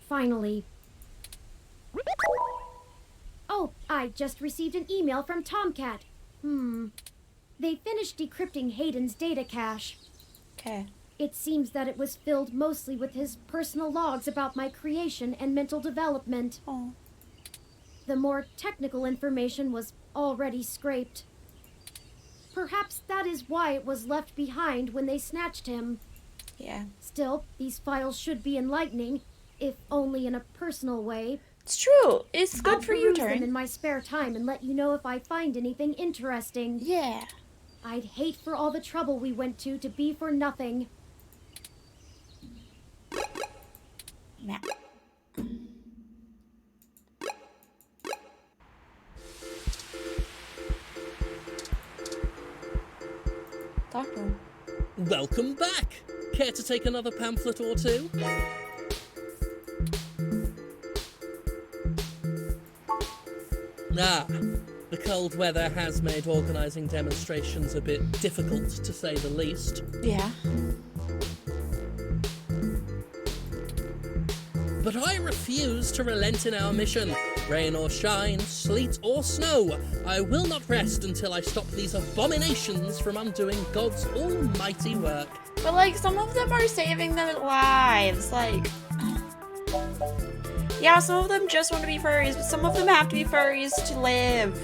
Finally. Oh, I just received an email from Tomcat. They finished decrypting Hayden's data cache. Okay. It seems that it was filled mostly with his personal logs about my creation and mental development. Oh. The more technical information was already scraped. Perhaps that is why it was left behind when they snatched him. Yeah. Still, these files should be enlightening, if only in a personal way. It's true. It's good I'll for you, peruse them in Turing. my spare time and let you know if I find anything interesting. Yeah. I'd hate for all the trouble we went to be for nothing. Map. Talk to him. Welcome back! Care to take another pamphlet or two? Ah, the cold weather has made organising demonstrations a bit difficult, to say the least. Yeah. But I refuse to relent in our mission. Rain or shine, sleet or snow, I will not rest until I stop these abominations from undoing God's almighty work. But, like, some of them are saving their lives. Like, yeah, some of them just want to be furries, but some of them have to be furries to live.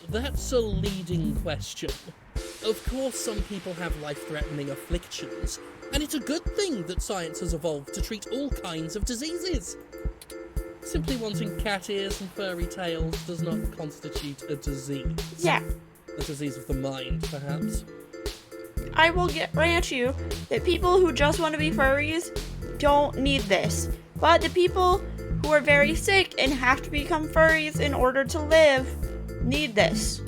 That's a leading question. Of course, some people have life-threatening afflictions, and it's a good thing that science has evolved to treat all kinds of diseases. Simply wanting cat ears and furry tails does not constitute a disease. Yeah, A disease of the mind, perhaps. I will grant you that people who just want to be furries don't need this. But the people who are very sick and have to become furries in order to live need this.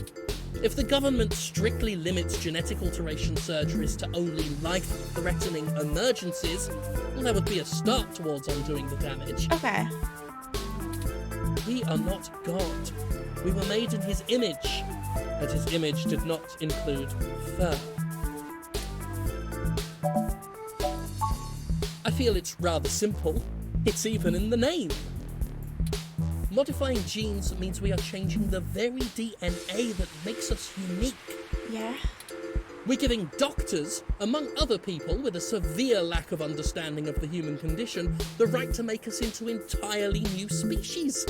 If the government strictly limits genetic alteration surgeries to only life-threatening emergencies, well, that would be a start towards undoing the damage. Okay. We are not God. We were made in his image, and his image did not include fur. I feel it's rather simple. It's even in the name. Modifying genes means we are changing the very DNA that makes us unique. Yeah. We're giving doctors, among other people with a severe lack of understanding of the human condition, the right to make us into entirely new species.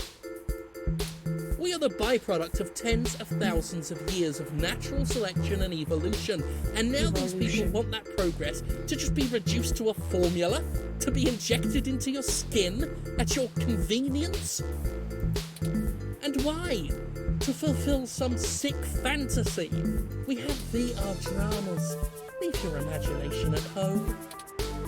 We are the byproduct of tens of thousands of years of natural selection and evolution, and now these people want that progress to just be reduced to a formula, to be injected into your skin at your convenience. And why? To fulfill some sick fantasy. We have VR dramas. Leave your imagination at home.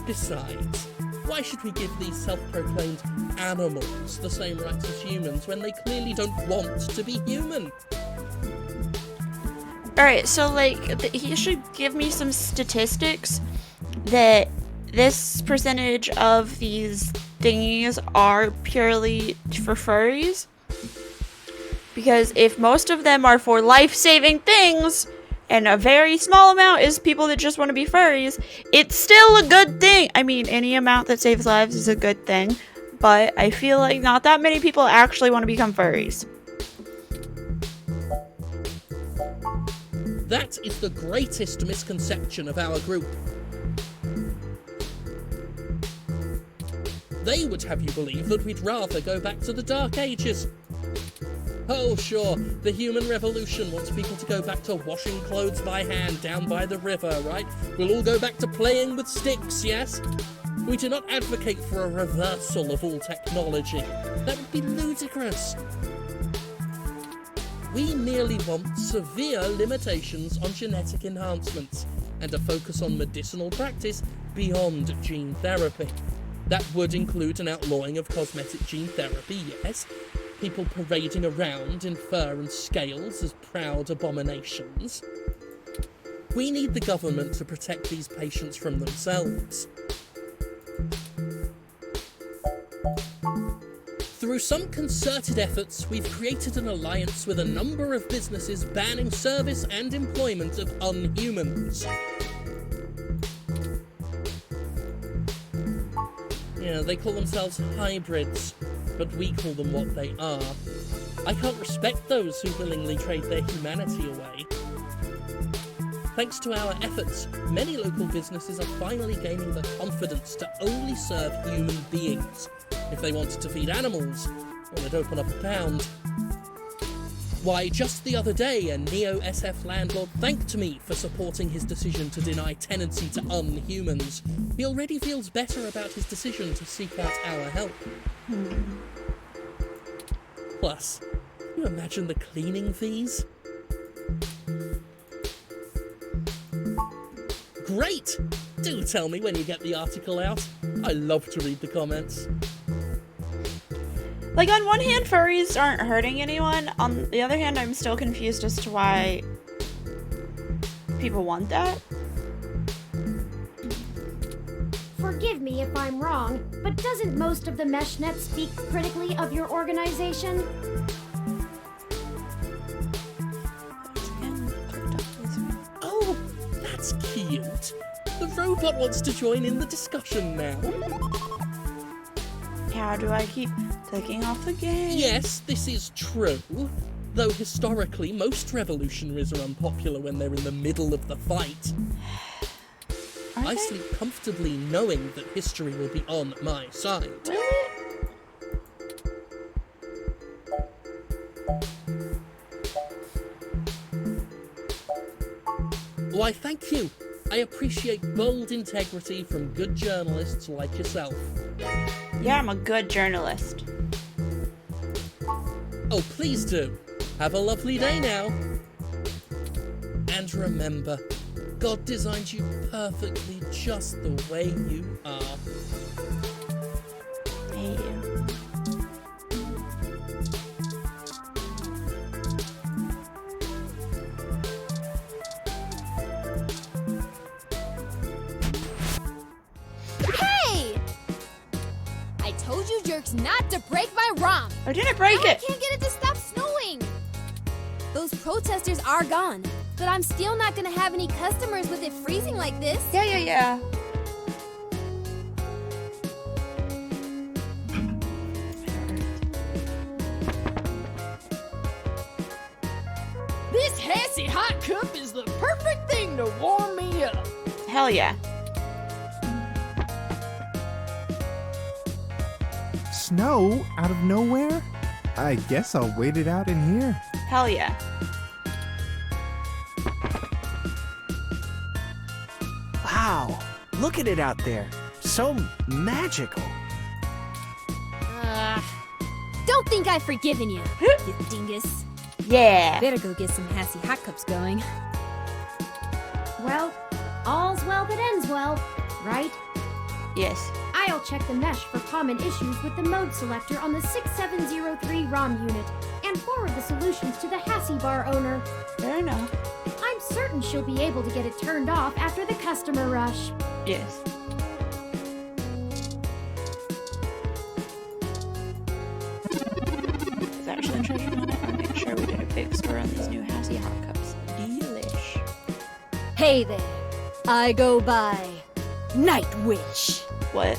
Besides, why should we give these self-proclaimed animals the same rights as humans when they clearly don't want to be human? Alright, so, like, he should give me some statistics that this percentage of these thingies are purely for furries. Because if most of them are for life-saving things, and a very small amount is people that just want to be furries, it's still a good thing. I mean, any amount that saves lives is a good thing, but I feel like not that many people actually want to become furries. That is the greatest misconception of our group. They would have you believe that we'd rather go back to the Dark Ages. Oh, sure, the human revolution wants people to go back to washing clothes by hand down by the river, right? We'll all go back to playing with sticks, yes? We do not advocate for a reversal of all technology. That would be ludicrous. We merely want severe limitations on genetic enhancements and a focus on medicinal practice beyond gene therapy. That would include an outlawing of cosmetic gene therapy, yes, people parading around in fur and scales as proud abominations. We need the government to protect these patients from themselves. Through some concerted efforts, we've created an alliance with a number of businesses banning service and employment of unhumans. Yeah, they call themselves hybrids, but we call them what they are. I can't respect those who willingly trade their humanity away. Thanks to our efforts, many local businesses are finally gaining the confidence to only serve human beings. If they wanted to feed animals, well, they'd open up a pound. Why, just the other day, a Neo-SF landlord thanked me for supporting his decision to deny tenancy to unhumans. He already feels better about his decision to seek out our help. Plus, can you imagine the cleaning fees? Great! Do tell me when you get the article out. I love to read the comments. Like, on one hand, furries aren't hurting anyone. On the other hand, I'm still confused as to why people want that. Forgive me if I'm wrong, but doesn't most of the MeshNet speak critically of your organization? Oh, that's cute. The robot wants to join in the discussion now. How do I keep clicking off the game? Yes, this is true. Though historically, most revolutionaries are unpopular when they're in the middle of the fight. Aren't I they? sleep comfortably knowing that history will be on my side. Really? Why, thank you. I appreciate bold integrity from good journalists like yourself. Yeah, I'm a good journalist. Oh, please do. Have a lovely day now. And remember, God designed you perfectly just the way you are. Hate you. Hey! I told you jerks not to break my ROM. I didn't break Now I it. can't get it to stop snowing. Those protesters are gone, but I'm still not gonna have any customers with it freezing like this. Yeah. This Hassie hot cup is the perfect thing to warm me up. Hell yeah. Snow out of nowhere? I guess I'll wait it out in here. Hell yeah. Wow, look at it out there. So magical. Don't think I've forgiven you, you dingus. Yeah. Better go get some Hassie hot cups going. Well, all's well that ends well, right? Yes. I'll check the mesh for common issues with the mode selector on the 6703 ROM unit and forward the solutions to the Hassie bar owner. Fair enough. I'm certain she'll be able to get it turned off after the customer rush. Yes. It's actually treasure hunt. I'll make sure we get a big score on these new Hassie hot cups. Delish. Hey there. I go by Night Witch. What?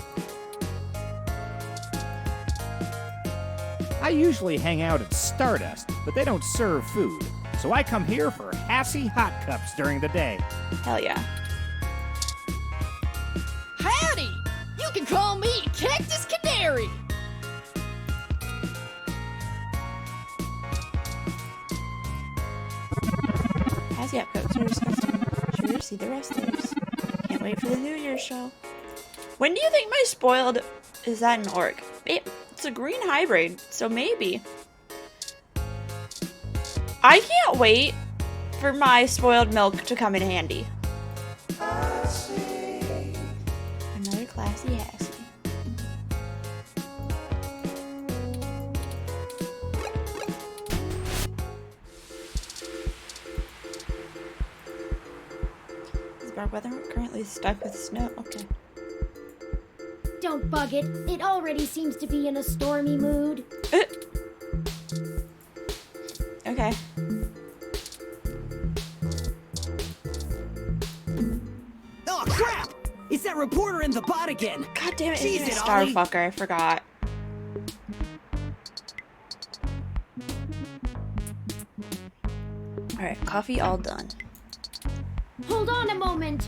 I usually hang out at Stardust, but they don't serve food. So I come here for Hassie hot cups during the day. Hell yeah. Howdy! You can call me Cactus Canary. Yeah, goats are disgusting. Sure, see the rest of those. Can't wait for the New Year's show. When do you think my spoiled is that an orc? It's a green hybrid, so maybe. I can't wait for my spoiled milk to come in handy. Another classy Hassie. Is bad weather currently stuck with snow? Okay. Don't bug it. It already seems to be in a stormy mood. Okay. Oh, crap! It's that reporter in the bot again. God damn it, Jeez, it's a Ollie. Starfucker, I forgot. Alright, coffee all done. Hold on a moment.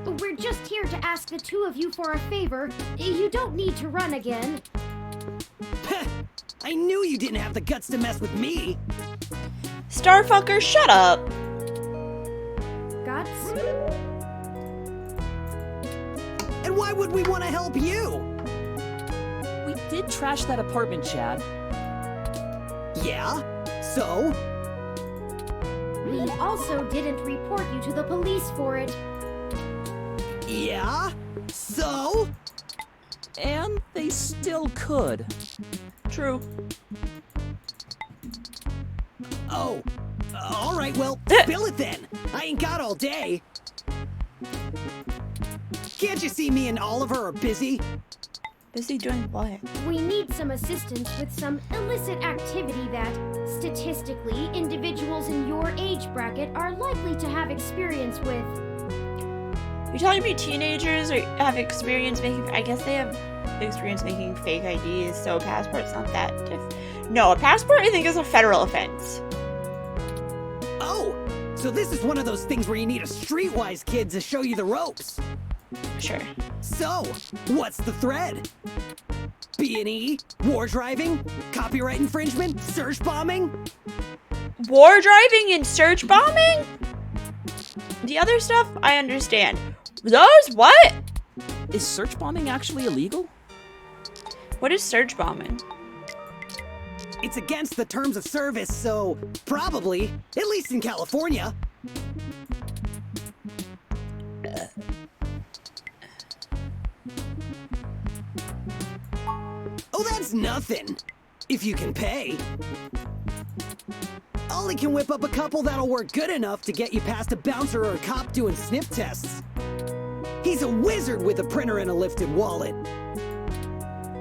We're just here to ask the two of you for a favor. You don't need to run again. I knew you didn't have the guts to mess with me. Starfucker, shut up! Guts? And why would we want to help you? We did trash that apartment, Chad. Yeah? So? We also didn't report you to the police for it. Yeah? So? And they still could. True. Oh. Alright, well, spill it then. I ain't got all day. Can't you see me and Oliver are busy? Busy doing what? We need some assistance with some illicit activity that, statistically, individuals in your age bracket are likely to have experience with. You're telling me teenagers have experience making... I guess they have experience making fake IDs, so a passport's not that No, a passport I think is a federal offense. Oh! So this is one of those things where you need a streetwise kid to show you the ropes. Sure. So, what's the thread? B&E? War driving? Copyright infringement? Search bombing? War driving and search bombing? The other stuff, I understand. Those, what? Is search bombing actually illegal? What is search bombing? It's against the terms of service, so probably, at least in California. Oh, that's nothing. If you can pay. Ollie can whip up a couple that'll work good enough to get you past a bouncer or a cop doing sniff tests. He's a wizard with a printer and a lifted wallet.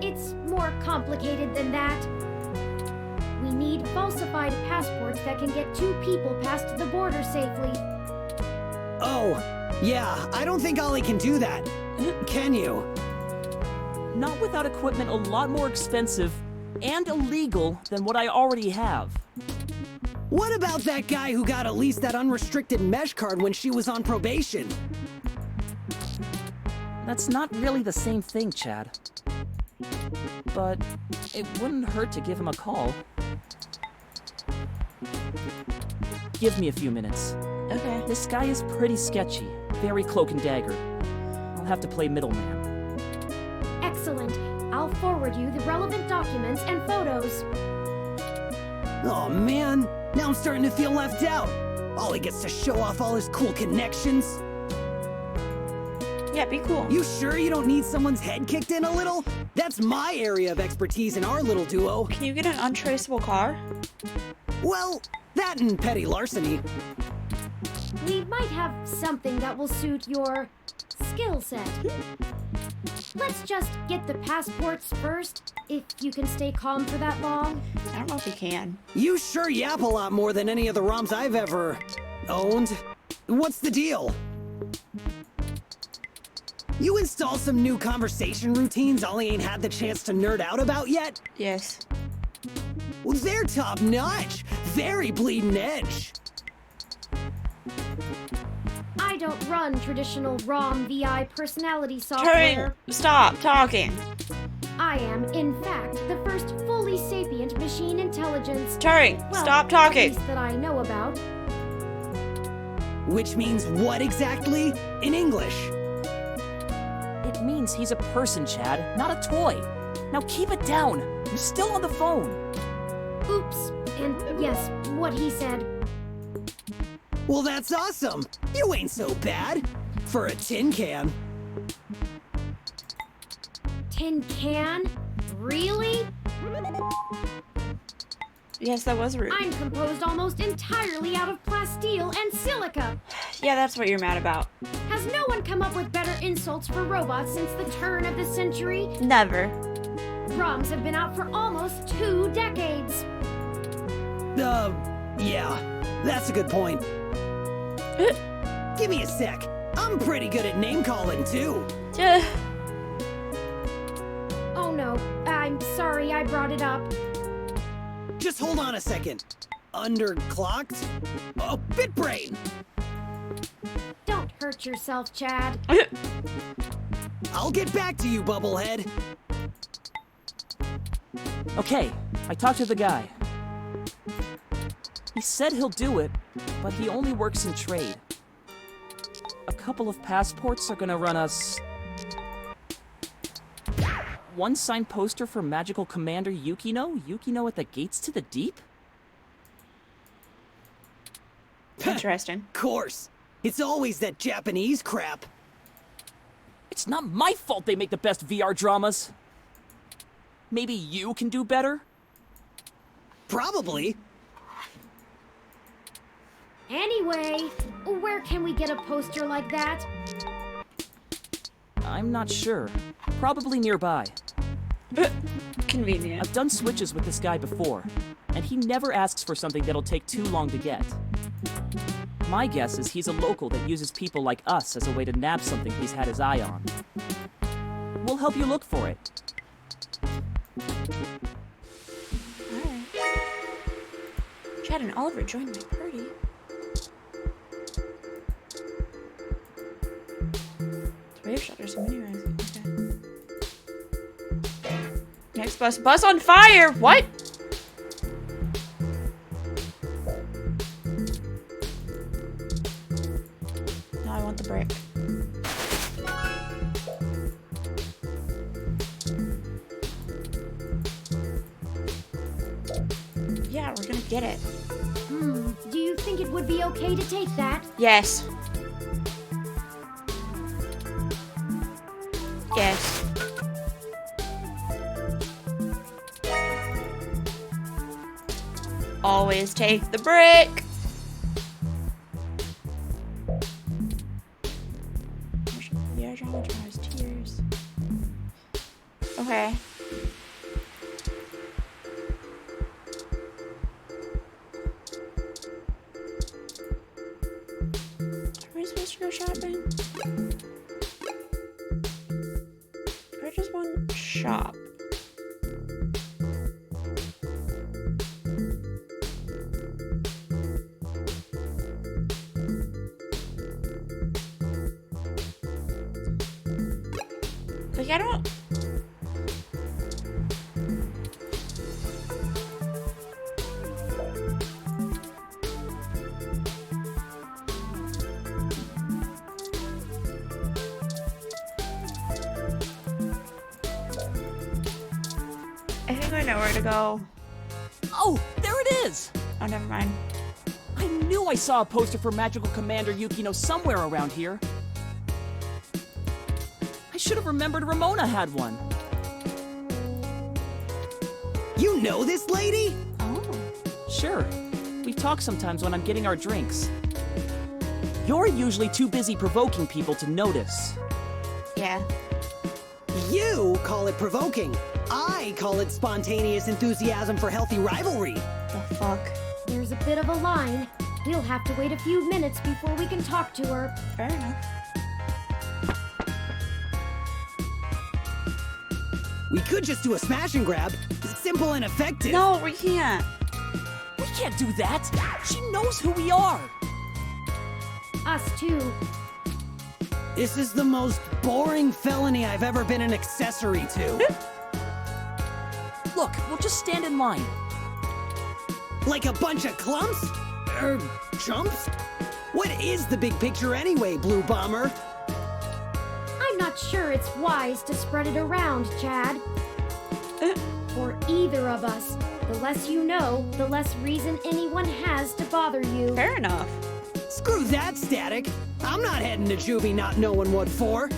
It's more complicated than that. We need falsified passports that can get two people past the border safely. Oh, yeah, I don't think Ollie can do that. Can you? Not without equipment a lot more expensive and illegal than what I already have. What about that guy who got at least that unrestricted mesh card when she was on probation? That's not really the same thing, Chad. But it wouldn't hurt to give him a call. Give me a few minutes. Okay. This guy is pretty sketchy, very cloak and dagger. I'll have to play middleman. Excellent. I'll forward you the relevant documents and photos. Oh man, now I'm starting to feel left out. Ollie gets to show off all his cool connections. Yeah, be cool. You sure you don't need someone's head kicked in a little? That's my area of expertise in our little duo. Can you get an untraceable car? Well, that and petty larceny. We might have something that will suit your skill set. Let's just get the passports first, if you can stay calm for that long. I don't know if you can. You sure yap a lot more than any of the ROMs I've ever owned. What's the deal? You install some new conversation routines Ollie ain't had the chance to nerd out about yet? Yes. Well, they're top notch. Very bleeding edge. I don't run traditional ROM VI personality software. Turing, stop talking. I am, in fact, the first fully sapient machine intelligence. Turing, Well, stop at talking. least that I know about. Which means what exactly in English? It means he's a person, Chad, not a toy. Now keep it down. I'm still on the phone. Oops. And yes, what he said. Well, that's awesome. You ain't so bad. For a tin can. Tin can? Really? Yes, that was rude. I'm composed almost entirely out of plasteel and silica. Yeah, that's what you're mad about. Has no one come up with better insults for robots since the turn of the century? Never. ROMs have been out for almost 2 decades. Yeah, that's a good point. Give me a sec. I'm pretty good at name calling, too. Oh no, I'm sorry I brought it up. Just hold on a second. Underclocked? Oh, BitBrain! Don't hurt yourself, Chad. I'll get back to you, Bubblehead. Okay, I talked to the guy. He said he'll do it, but he only works in trade. A couple of passports are gonna run us... 1 signed poster for Magical Commander Yukino? Yukino at the Gates to the Deep? Interesting. Of course. It's always that Japanese crap. It's not my fault they make the best VR dramas. Maybe you can do better? Probably. Anyway, where can we get a poster like that? I'm not sure. Probably nearby. Convenient. I've done switches with this guy before, and he never asks for something that'll take too long to get. My guess is he's a local that uses people like us as a way to nab something he's had his eye on. We'll help you look for it. Alright. Chad and Oliver joined my party. Wave shutters and mini rising. Okay. Next bus on fire! What? No, I want the brick. Yeah, we're gonna get it. Do you think it would be okay to take that? Yes. Yes. Always take the brick. Yeah, traumatized tears. Okay. Are we supposed to go shopping? Or just one shop? Like, I don't... I think I know where to go. Oh, there it is! Oh, never mind. I knew I saw a poster for Magical Commander Yukino somewhere around here. I should have remembered Ramona had one. You know this lady? Oh. Sure. We talk sometimes when I'm getting our drinks. You're usually too busy provoking people to notice. Yeah. You call it provoking. I call it spontaneous enthusiasm for healthy rivalry. The fuck? There's a bit of a line. We'll have to wait a few minutes before we can talk to her. Fair enough. We could just do a smash and grab. Simple and effective. No, we can't. We can't do that! She knows who we are! Us too. This is the most boring felony I've ever been an accessory to. Look, we'll just stand in line. Like a bunch of clumps? Chumps? What is the big picture anyway, Blue Bomber? I'm not sure it's wise to spread it around, Chad. For either of us. The less you know, the less reason anyone has to bother you. Fair enough. Screw that, Static. I'm not heading to Juvie not knowing what for.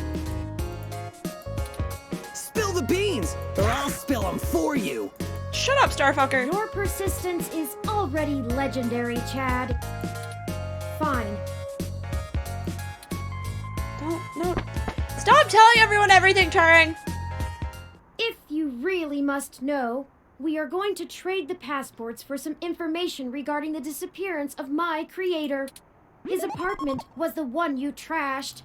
Spill the beans, or I'll spill them for you. Shut up, Starfucker. Your persistence is already legendary, Chad. Fine. No. Stop telling everyone everything, Turing. If you really must know, we are going to trade the passports for some information regarding the disappearance of my creator. His apartment was the one you trashed.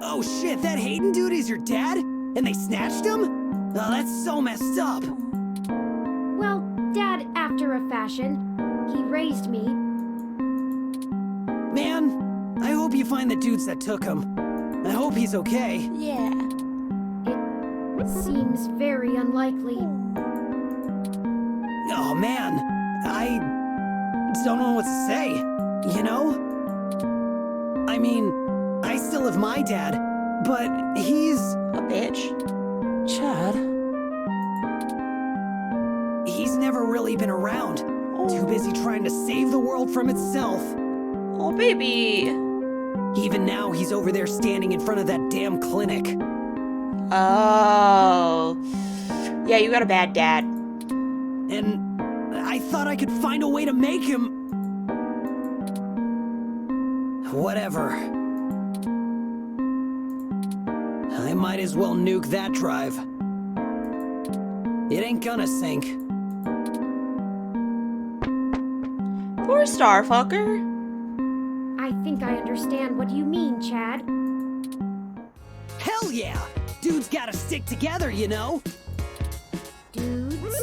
Oh shit, that Hayden dude is your dad? And they snatched him? Oh, that's so messed up. Well, Dad after a fashion. He raised me. Man, I hope you find the dudes that took him. I hope he's okay. Yeah. It seems very unlikely. Oh man, I don't know what to say, you know? I mean, I still have my dad, but he's... A bitch. Chad? He's never really been around. Too busy trying to save the world from itself. Oh, baby. Even now, he's over there standing in front of that damn clinic. Oh. Yeah, you got a bad dad. And I thought I could find a way to make him... Whatever. I might as well nuke that drive. It ain't gonna sink. Poor Starfucker. I think I understand what you mean, Chad. Hell yeah! Dudes gotta stick together, you know? Dudes?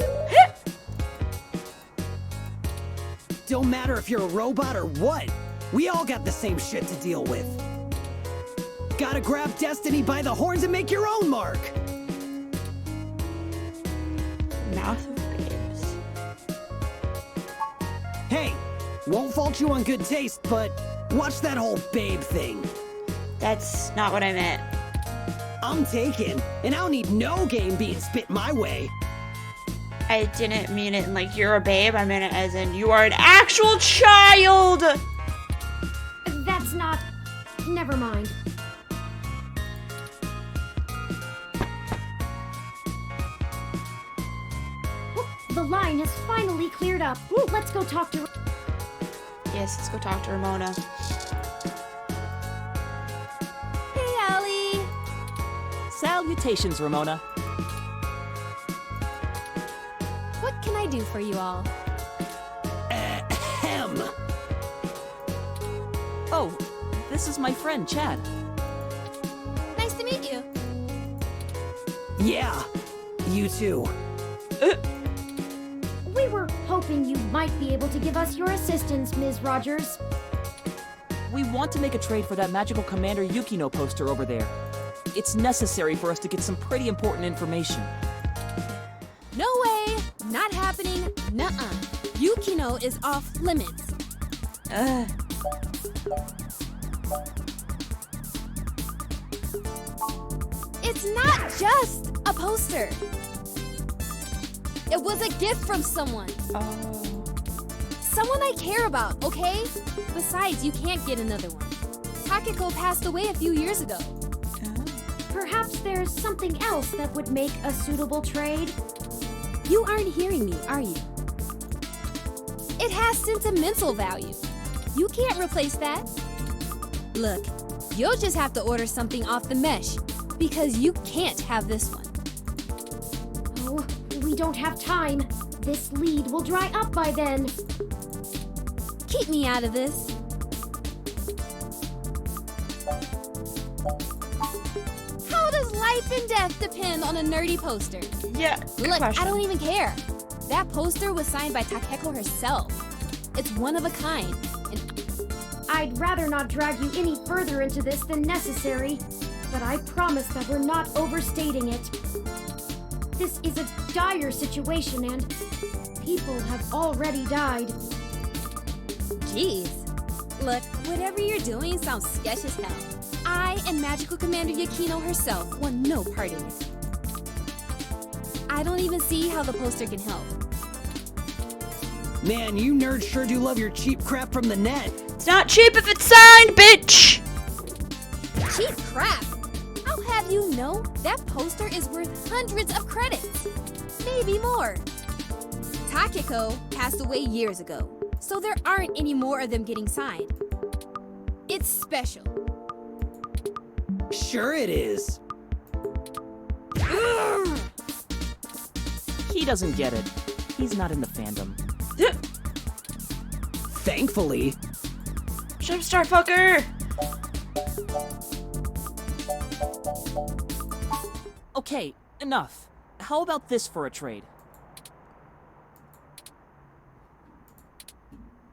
Don't matter if you're a robot or what. We all got the same shit to deal with. Gotta grab destiny by the horns and make your own mark. Mouth of babes. Hey, won't fault you on good taste, but watch that whole babe thing. That's not what I meant. I'm taken, and I don't need no game being spit my way. I didn't mean it in like you're a babe. I meant it as in you are an actual child. That's not... Never mind. The line has finally cleared up. Let's go talk to... Yes, let's go talk to Ramona. Hey, Allie. Salutations, Ramona. What can I do for you all? Ahem. Oh, this is my friend, Chad. Nice to meet you. Yeah, you too. We were hoping you might be able to give us your assistance, Ms. Rogers. We want to make a trade for that magical Commander Yukino poster over there. It's necessary for us to get some pretty important information. No way. Not happening. Nuh-uh. Yukino is off limits. It's not just a poster. It was a gift from someone. Oh. Someone I care about, okay? Besides, you can't get another one. Takeko passed away a few years ago. Perhaps there's something else that would make a suitable trade? You aren't hearing me, are you? It has sentimental value. You can't replace that. Look, you'll just have to order something off the mesh, because you can't have this one. Oh, we don't have time. This lead will dry up by then. Keep me out of this. How does life and death depend on a nerdy poster? Yeah, good Look, question. I don't even care. That poster was signed by Takeko herself. It's one of a kind. And I'd rather not drag you any further into this than necessary, but I promise that we're not overstating it. This is a dire situation and people have already died. geez, Look, whatever you're doing sounds sketch as hell. I and Magical Commander Yakino herself want no part in it. I don't even see how the poster can help. Man, you nerds sure do love your cheap crap from the net. It's not cheap if it's signed, bitch! Cheap crap! I'll have you know that poster is worth hundreds of credits. Maybe more. Takeko passed away years ago, so there aren't any more of them getting signed. It's special. Sure it is. He doesn't get it. He's not in the fandom. Thankfully. Shut up, Starfucker! Okay, enough. How about this for a trade?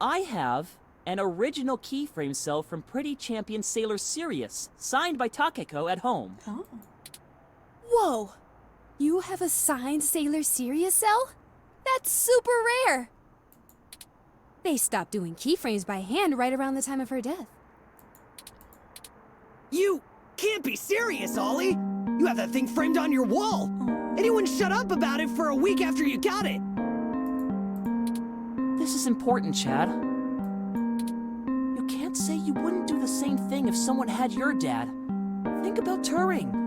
I have an original keyframe cell from Pretty Champion Sailor Sirius, signed by Takeko at home. Oh. Whoa! You have a signed Sailor Sirius cell? That's super rare! They stopped doing keyframes by hand right around the time of her death. You can't be serious, Ollie! You have that thing framed on your wall! Anyone shut up about it for a week after you got it! This is important, Chad. You can't say you wouldn't do the same thing if someone had your dad. Think about Turing.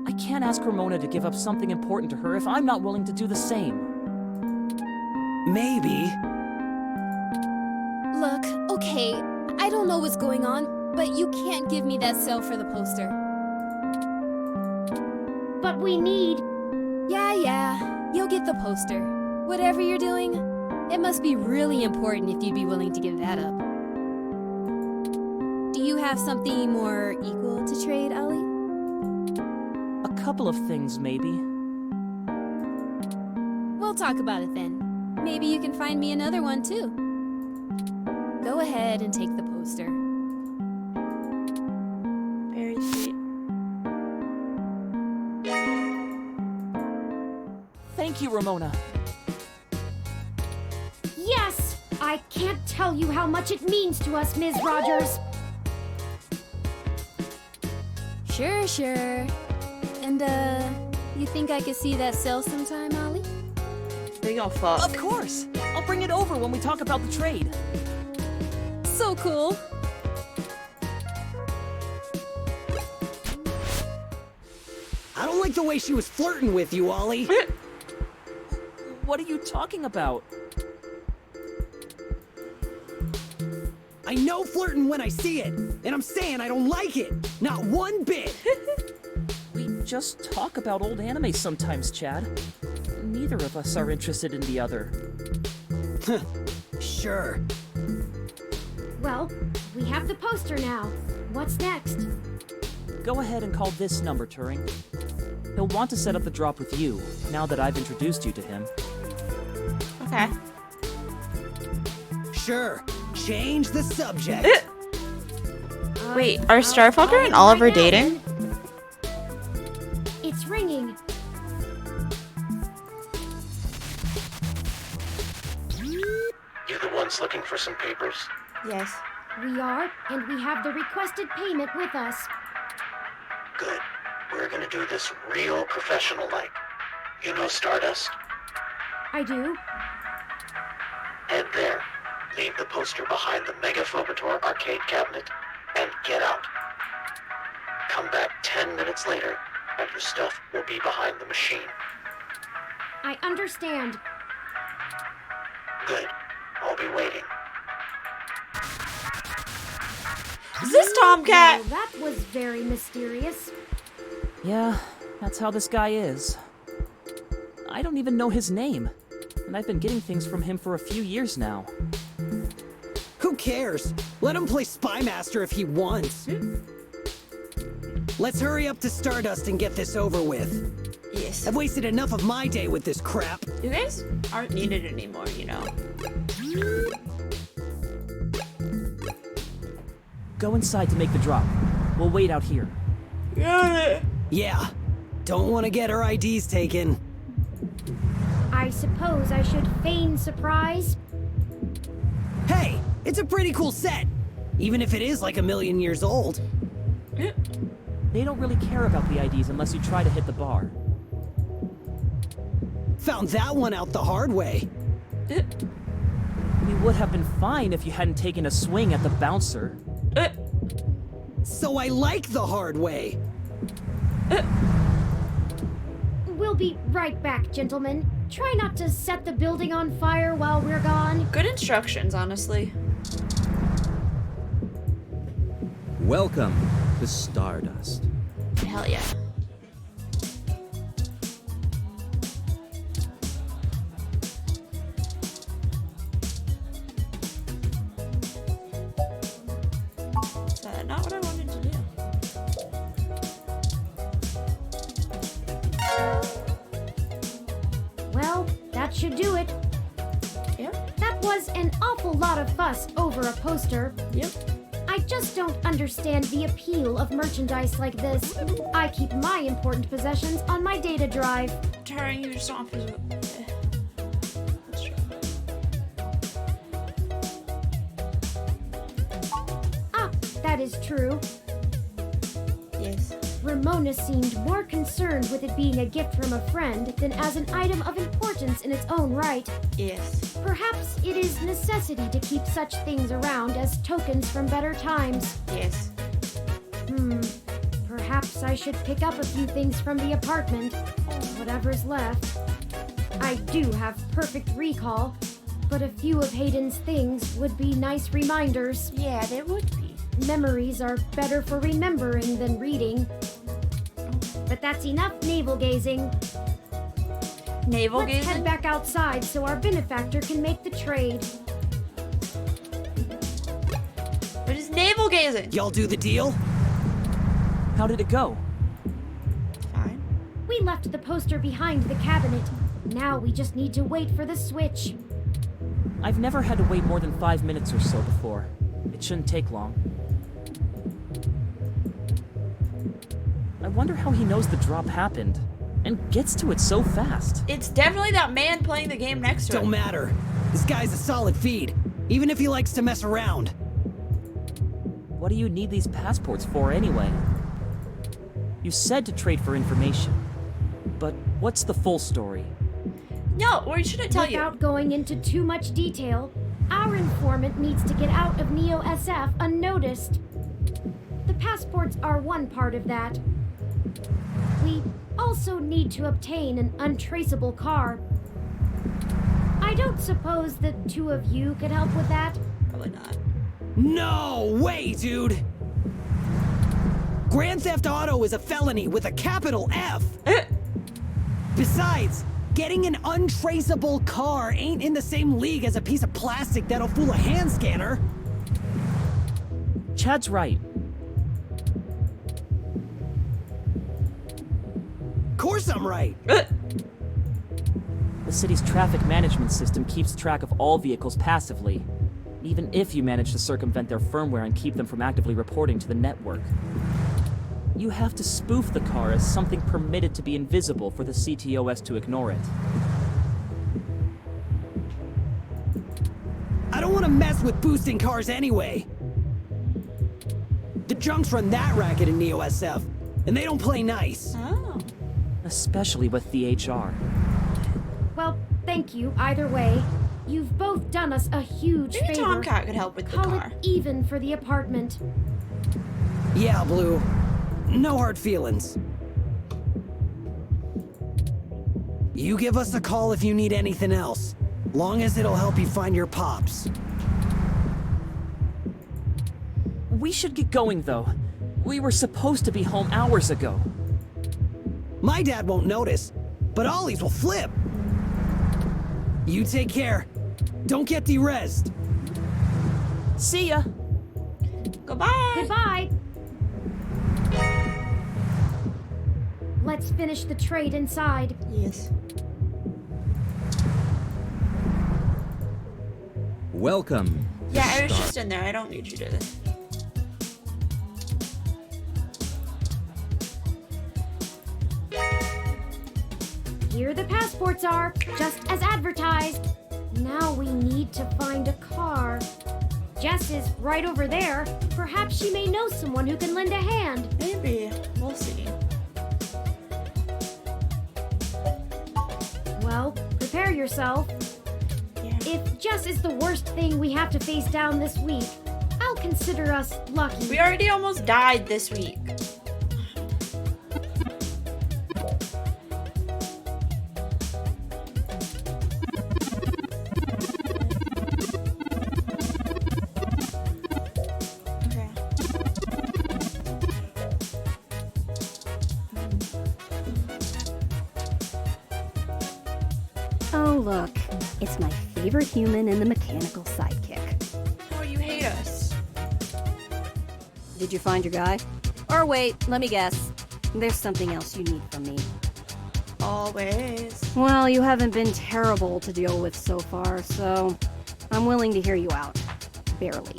I can't ask Ramona to give up something important to her if I'm not willing to do the same. Maybe. Look, okay, I don't know what's going on, but you can't give me that cell for the poster. But we need... Yeah, you'll get the poster. Whatever you're doing, it must be really important if you'd be willing to give that up. Do you have something more equal to trade, Ollie? A couple of things, maybe. We'll talk about it then. Maybe you can find me another one, too. Go ahead and take the poster. Very sweet. Thank you, Ramona. Yes! I can't tell you how much it means to us, Ms. Rogers. Sure. And, you think I could see that cell sometime, Ollie? We gonna fuck. Of course! I'll bring it over when we talk about the trade. So cool. I don't like the way she was flirting with you, Ollie. What are you talking about? I know flirting when I see it, and I'm saying I don't like it. Not one bit. We just talk about old anime sometimes, Chad. Neither of us are interested in the other. Sure. Well, we have the poster now. What's next? Go ahead and call this number, Turing. He'll want to set up the drop with you, now that I've introduced you to him. Okay. Sure. Change the subject. Wait, are Starfucker and Oliver dating? It's ringing. You the ones looking for some papers? Yes. We are, and we have the requested payment with us. Good. We're gonna do this real professional-like. You know Stardust? I do. Head there. Leave the poster behind the Megaphobator arcade cabinet, and get out. Come back 10 minutes later, and your stuff will be behind the machine. I understand. Good. I'll be waiting. Is this Tomcat? Well, that was very mysterious. Yeah, that's how this guy is. I don't even know his name, and I've been getting things from him for a few years now. Who cares? Let him play Spy Master if he wants. Let's hurry up to Stardust and get this over with. Yes. I've wasted enough of my day with this crap. You guys aren't needed anymore, you know. Go inside to make the drop. We'll wait out here. Yeah. Don't want to get her IDs taken. I suppose I should feign surprise. Hey, It's a pretty cool set, even if it is like 1,000,000 years old. They don't really care about the IDs unless you try to hit the bar. Found that one out the hard way. We would have been fine if you hadn't taken a swing at the bouncer. So I like the hard way. We'll be right back, gentlemen. Try not to set the building on fire while we're gone. Good instructions, honestly. Welcome to Stardust. Hell yeah. Not what I wanted to do. Well, that should do it. Yep. That was an awful lot of fuss over a poster. Yep. I just don't understand the appeal of merchandise like this. I keep my important possessions on my data drive. Turing, you just don't have to. That's true. Ah, that is true. Yes. Ramona seemed more concerned with it being a gift from a friend than as an item of importance in its own right. Yes. Perhaps it is necessity to keep such things around as tokens from better times. Yes. Perhaps I should pick up a few things from the apartment. Whatever's left. I do have perfect recall, but a few of Hayden's things would be nice reminders. Yeah, they would be. Memories are better for remembering than reading. But that's enough navel gazing. Navel Let's gazing? head back outside so our benefactor can make the trade. What is navel gazing? Y'all do the deal? How did it go? Fine. We left the poster behind the cabinet. Now we just need to wait for the switch. I've never had to wait more than 5 minutes or so before. It shouldn't take long. I wonder how he knows the drop happened and gets to it so fast. It's definitely that man playing the game next to him. Don't matter. This guy's a solid feed, even if he likes to mess around. What do you need these passports for anyway? You said to trade for information, but what's the full story? No, we shouldn't tell you. Without going into too much detail, our informant needs to get out of Neo SF unnoticed. The passports are one part of that. We also need to obtain an untraceable car. I don't suppose the two of you could help with that? Probably not. No way, dude! Grand Theft Auto is a felony with a capital F! Besides, getting an untraceable car ain't in the same league as a piece of plastic that'll fool a hand scanner. Chad's right. Course I'm right. The city's traffic management system keeps track of all vehicles passively, even if you manage to circumvent their firmware and keep them from actively reporting to the network. You have to spoof the car as something permitted to be invisible for the CTOS to ignore it. I don't want to mess with boosting cars anyway. The junks run that racket in Neo SF, and they don't play nice. Oh. Especially with the HR. Well, thank you either way. You've both done us a huge Maybe favor. Tomcat could help with the Call car. it even for the apartment. Yeah, Blue. No hard feelings. You give us a call if you need anything else, long as it'll help you find your pops. We should get going, though. We were supposed to be home hours ago. My dad won't notice, but Ollie's will flip. You take care. Don't get derezzed. See ya! Goodbye! Goodbye! Let's finish the trade inside. Yes. Welcome. Yeah, I was just in there. I don't need you to. Here the passports are, just as advertised. Now we need to find a car. Jess is right over there, perhaps she may know someone who can lend a hand. Maybe. We'll see. Well, prepare yourself. Yeah. If Jess is the worst thing we have to face down this week, I'll consider us lucky. We already almost died this week. Okay. Oh, look. It's my favorite human and the mechanical sidekick. Oh, you hate us. Did you find your guy? Or wait, let me guess. There's something else you need from me. Always. Well, you haven't been terrible to deal with so far, so I'm willing to hear you out. Barely.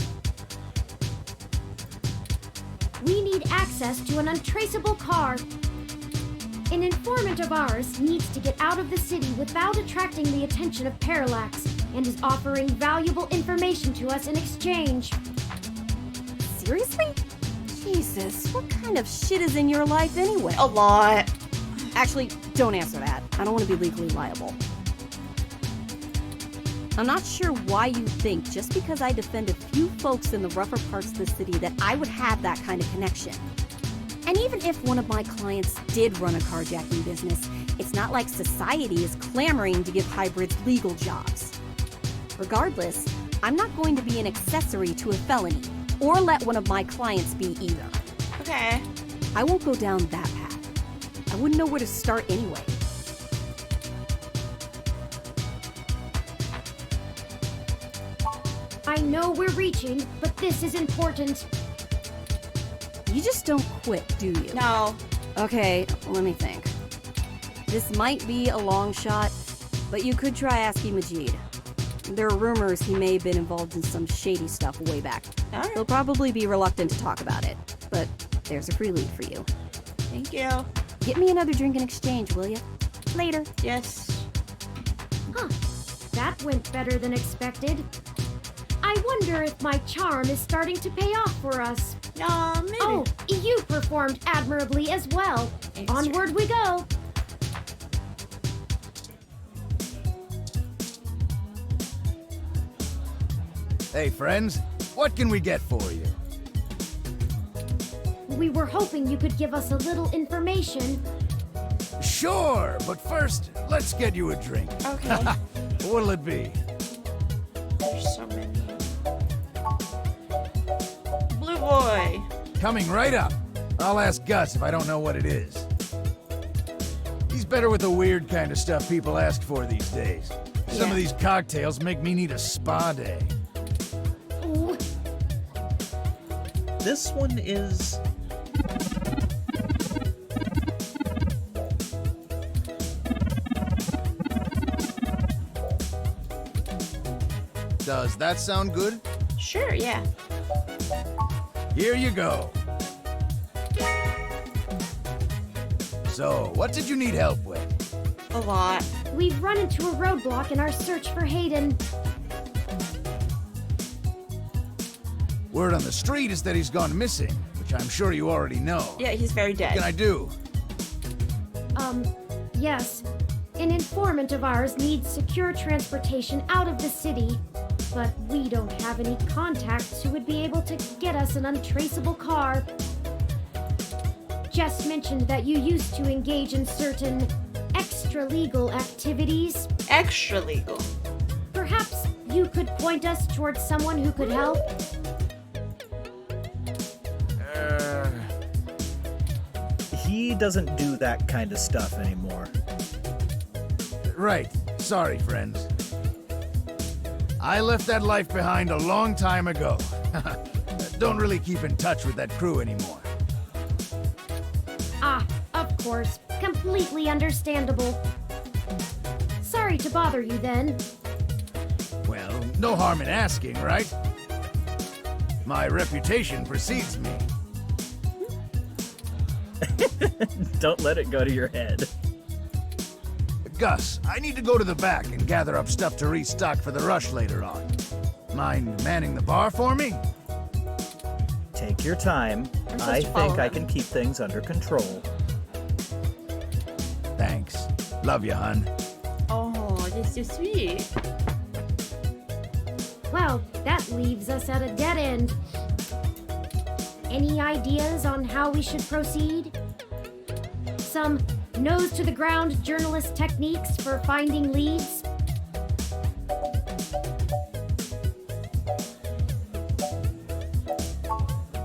We need access to an untraceable car. An informant of ours needs to get out of the city without attracting the attention of Parallax, and is offering valuable information to us in exchange. Seriously? Jesus, what kind of shit is in your life anyway? A lot. Actually, don't answer that. I don't want to be legally liable. I'm not sure why you think just because I defend a few folks in the rougher parts of the city that I would have that kind of connection. And even if one of my clients did run a carjacking business, it's not like society is clamoring to give hybrids legal jobs. Regardless, I'm not going to be an accessory to a felony, or let one of my clients be either. Okay. I won't go down that path. I wouldn't know where to start anyway. I know we're reaching, but this is important. You just don't quit, do you? No. Okay, let me think. This might be a long shot, but you could try asking Majid. There are rumors he may have been involved in some shady stuff way back. Alright. He'll probably be reluctant to talk about it, but there's a free lead for you. Thank you. Get me another drink in exchange, will you? Later. Yes. Huh. That went better than expected. I wonder if my charm is starting to pay off for us. Maybe. Oh, you performed admirably as well. Thanks, Onward we go. Hey, friends. What can we get for you? We were hoping you could give us a little information. Sure, but first, let's get you a drink. Okay. What'll it be? There's so many. Blue boy. Coming right up. I'll ask Gus if I don't know what it is. He's better with the weird kind of stuff people ask for these days. Some of these cocktails make me need a spa day. Ooh. This one is... Does that sound good? Sure, yeah. Here you go. So, what did you need help with? A lot. We've run into a roadblock in our search for Hayden. Word on the street is that he's gone missing, which I'm sure you already know. Yeah, he's very dead. What can I do? Yes. An informant of ours needs secure transportation out of the city, but we don't have any contacts who would be able to get us an untraceable car. Jess mentioned that you used to engage in certain extra-legal activities. Extra-legal? Perhaps you could point us towards someone who could help? He doesn't do that kind of stuff anymore. Right. Sorry, friends. I left that life behind a long time ago. Don't really keep in touch with that crew anymore. Ah, of course. Completely understandable. Sorry to bother you then. Well, no harm in asking, right? My reputation precedes me. Don't let it go to your head. Gus, I need to go to the back and gather up stuff to restock for the rush later on. Mind manning the bar for me? Take your time. I'm supposed I to follow think I him. can keep things under control. Thanks. Love you, hun. Oh, that's so sweet. Well, that leaves us at a dead end. Any ideas on how we should proceed? Some nose-to-the-ground journalist techniques for finding leads?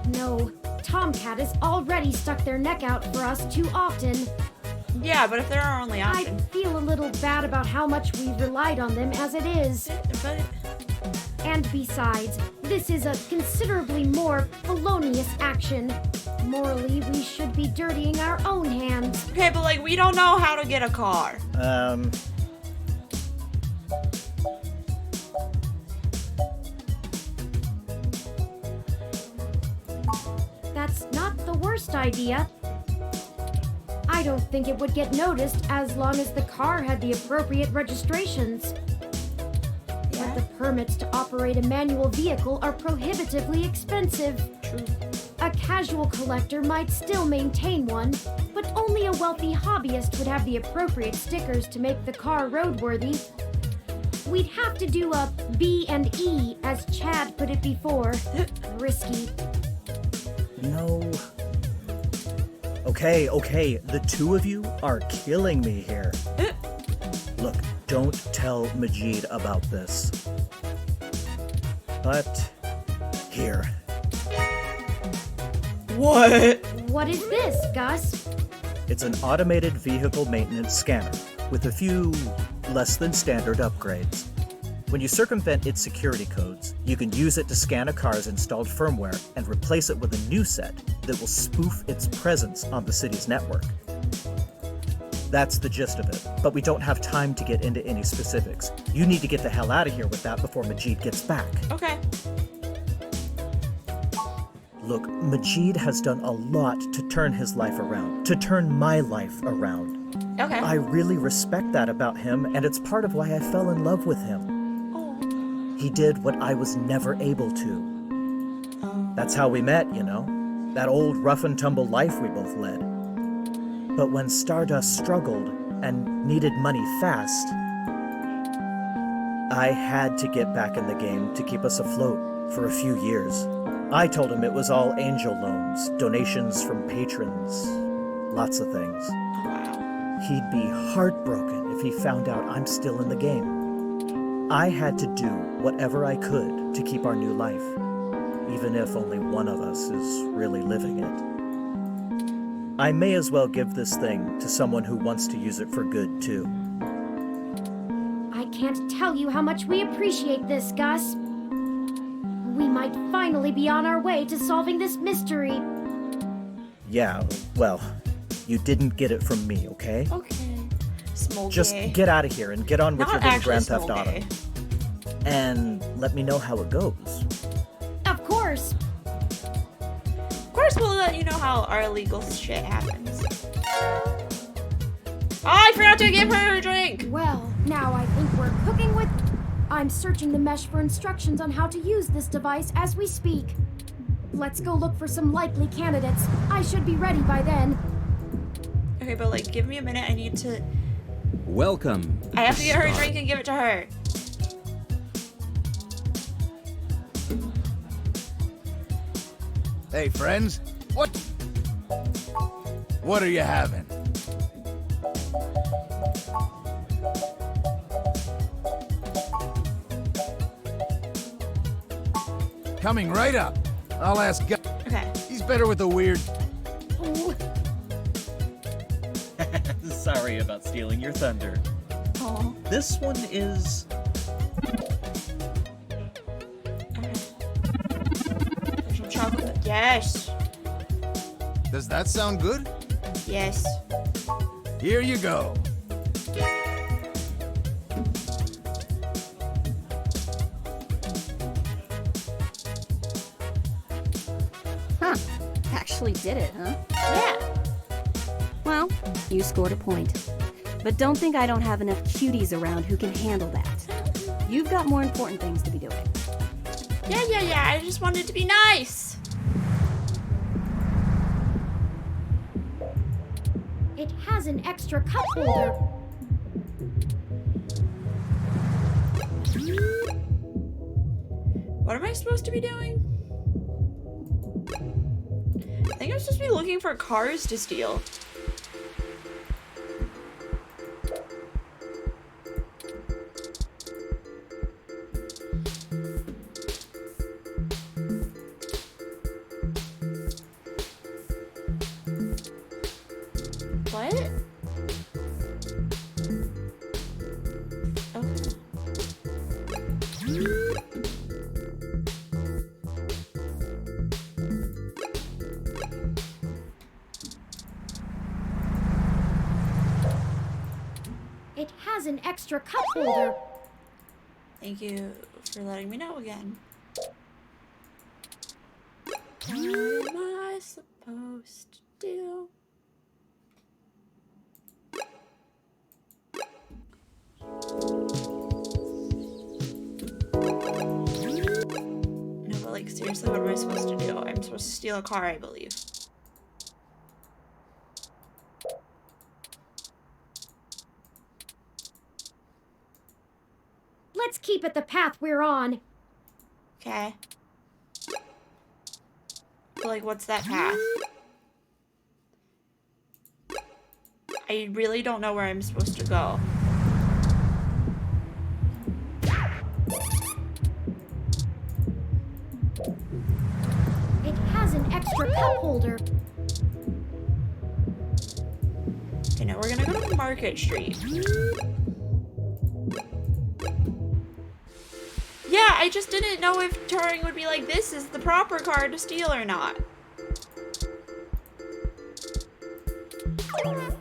No, Tomcat has already stuck their neck out for us too often. Yeah, but if they're our only I option. feel a little bad about how much we've relied on them as it is. But And besides, this is a considerably more felonious action. Morally, we should be dirtying our own hands. okay, but like we don't know how to get a car. That's not the worst idea. I don't think it would get noticed as long as the car had the appropriate registrations. But the permits to operate a manual vehicle are prohibitively expensive. True. A casual collector might still maintain one, but only a wealthy hobbyist would have the appropriate stickers to make the car roadworthy. We'd have to do a B&E, as Chad put it before. Risky. No. Okay, the two of you are killing me here. Look, don't tell Majid about this. But, here. What? What is this, Gus? It's an automated vehicle maintenance scanner, with a few less than standard upgrades. When you circumvent its security codes, you can use it to scan a car's installed firmware and replace it with a new set that will spoof its presence on the city's network. That's the gist of it, but we don't have time to get into any specifics. You need to get the hell out of here with that before Majid gets back. Okay. Look, Majid has done a lot to turn his life around, to turn my life around. Okay. I really respect that about him, and it's part of why I fell in love with him. He did what I was never able to. That's how we met, you know? That old rough and tumble life we both led. But when Stardust struggled and needed money fast, I had to get back in the game to keep us afloat for a few years. I told him it was all angel loans, donations from patrons, lots of things. Wow. He'd be heartbroken if he found out I'm still in the game. I had to do whatever I could to keep our new life, even if only one of us is really living it. I may as well give this thing to someone who wants to use it for good, too. I can't tell you how much we appreciate this, Gus. We might finally be on our way to solving this mystery. Yeah, well, you didn't get it from me, okay? Okay. Smokey. Just get out of here and get on with Not your little actually Grand Theft Smokey. Auto. And let me know how it goes. Of course. Of course, we'll let you know how our illegal shit happens. Oh, I forgot to give her a drink. Well, now I think we're cooking with... I'm searching the mesh for instructions on how to use this device as we speak. Let's go look for some likely candidates. I should be ready by then. Okay, but like, give me a minute. I need to. Welcome. I have to get her a drink and give it to her. Hey, friends. What are you having? Coming right up. I'll ask Gus. Okay. He's better with the weird... Oh, Sorry about stealing your thunder. Oh. This one is... There's some chocolate. Yes. Does that sound good? Yes. Here you go. Huh. Actually did it, huh? Yeah. Well, you scored a point. But don't think I don't have enough cuties around who can handle that. You've got more important things to be doing. Yeah. I just wanted to be nice. It has an extra cup holder. What am I supposed to be doing? I think I'm supposed to be looking for cars to steal. What? Oh. It has an extra cup holder. Thank you for letting me know again. What am I supposed to do? No, but like seriously, what am I supposed to do? I'm supposed to steal a car, I believe. Let's keep it the path we're on. Okay. But like, what's that path? I really don't know where I'm supposed to go. It has an extra cup holder. Okay, now we're gonna go to Market Street. Yeah, I just didn't know if Turing would be like, this is the proper car to steal or not.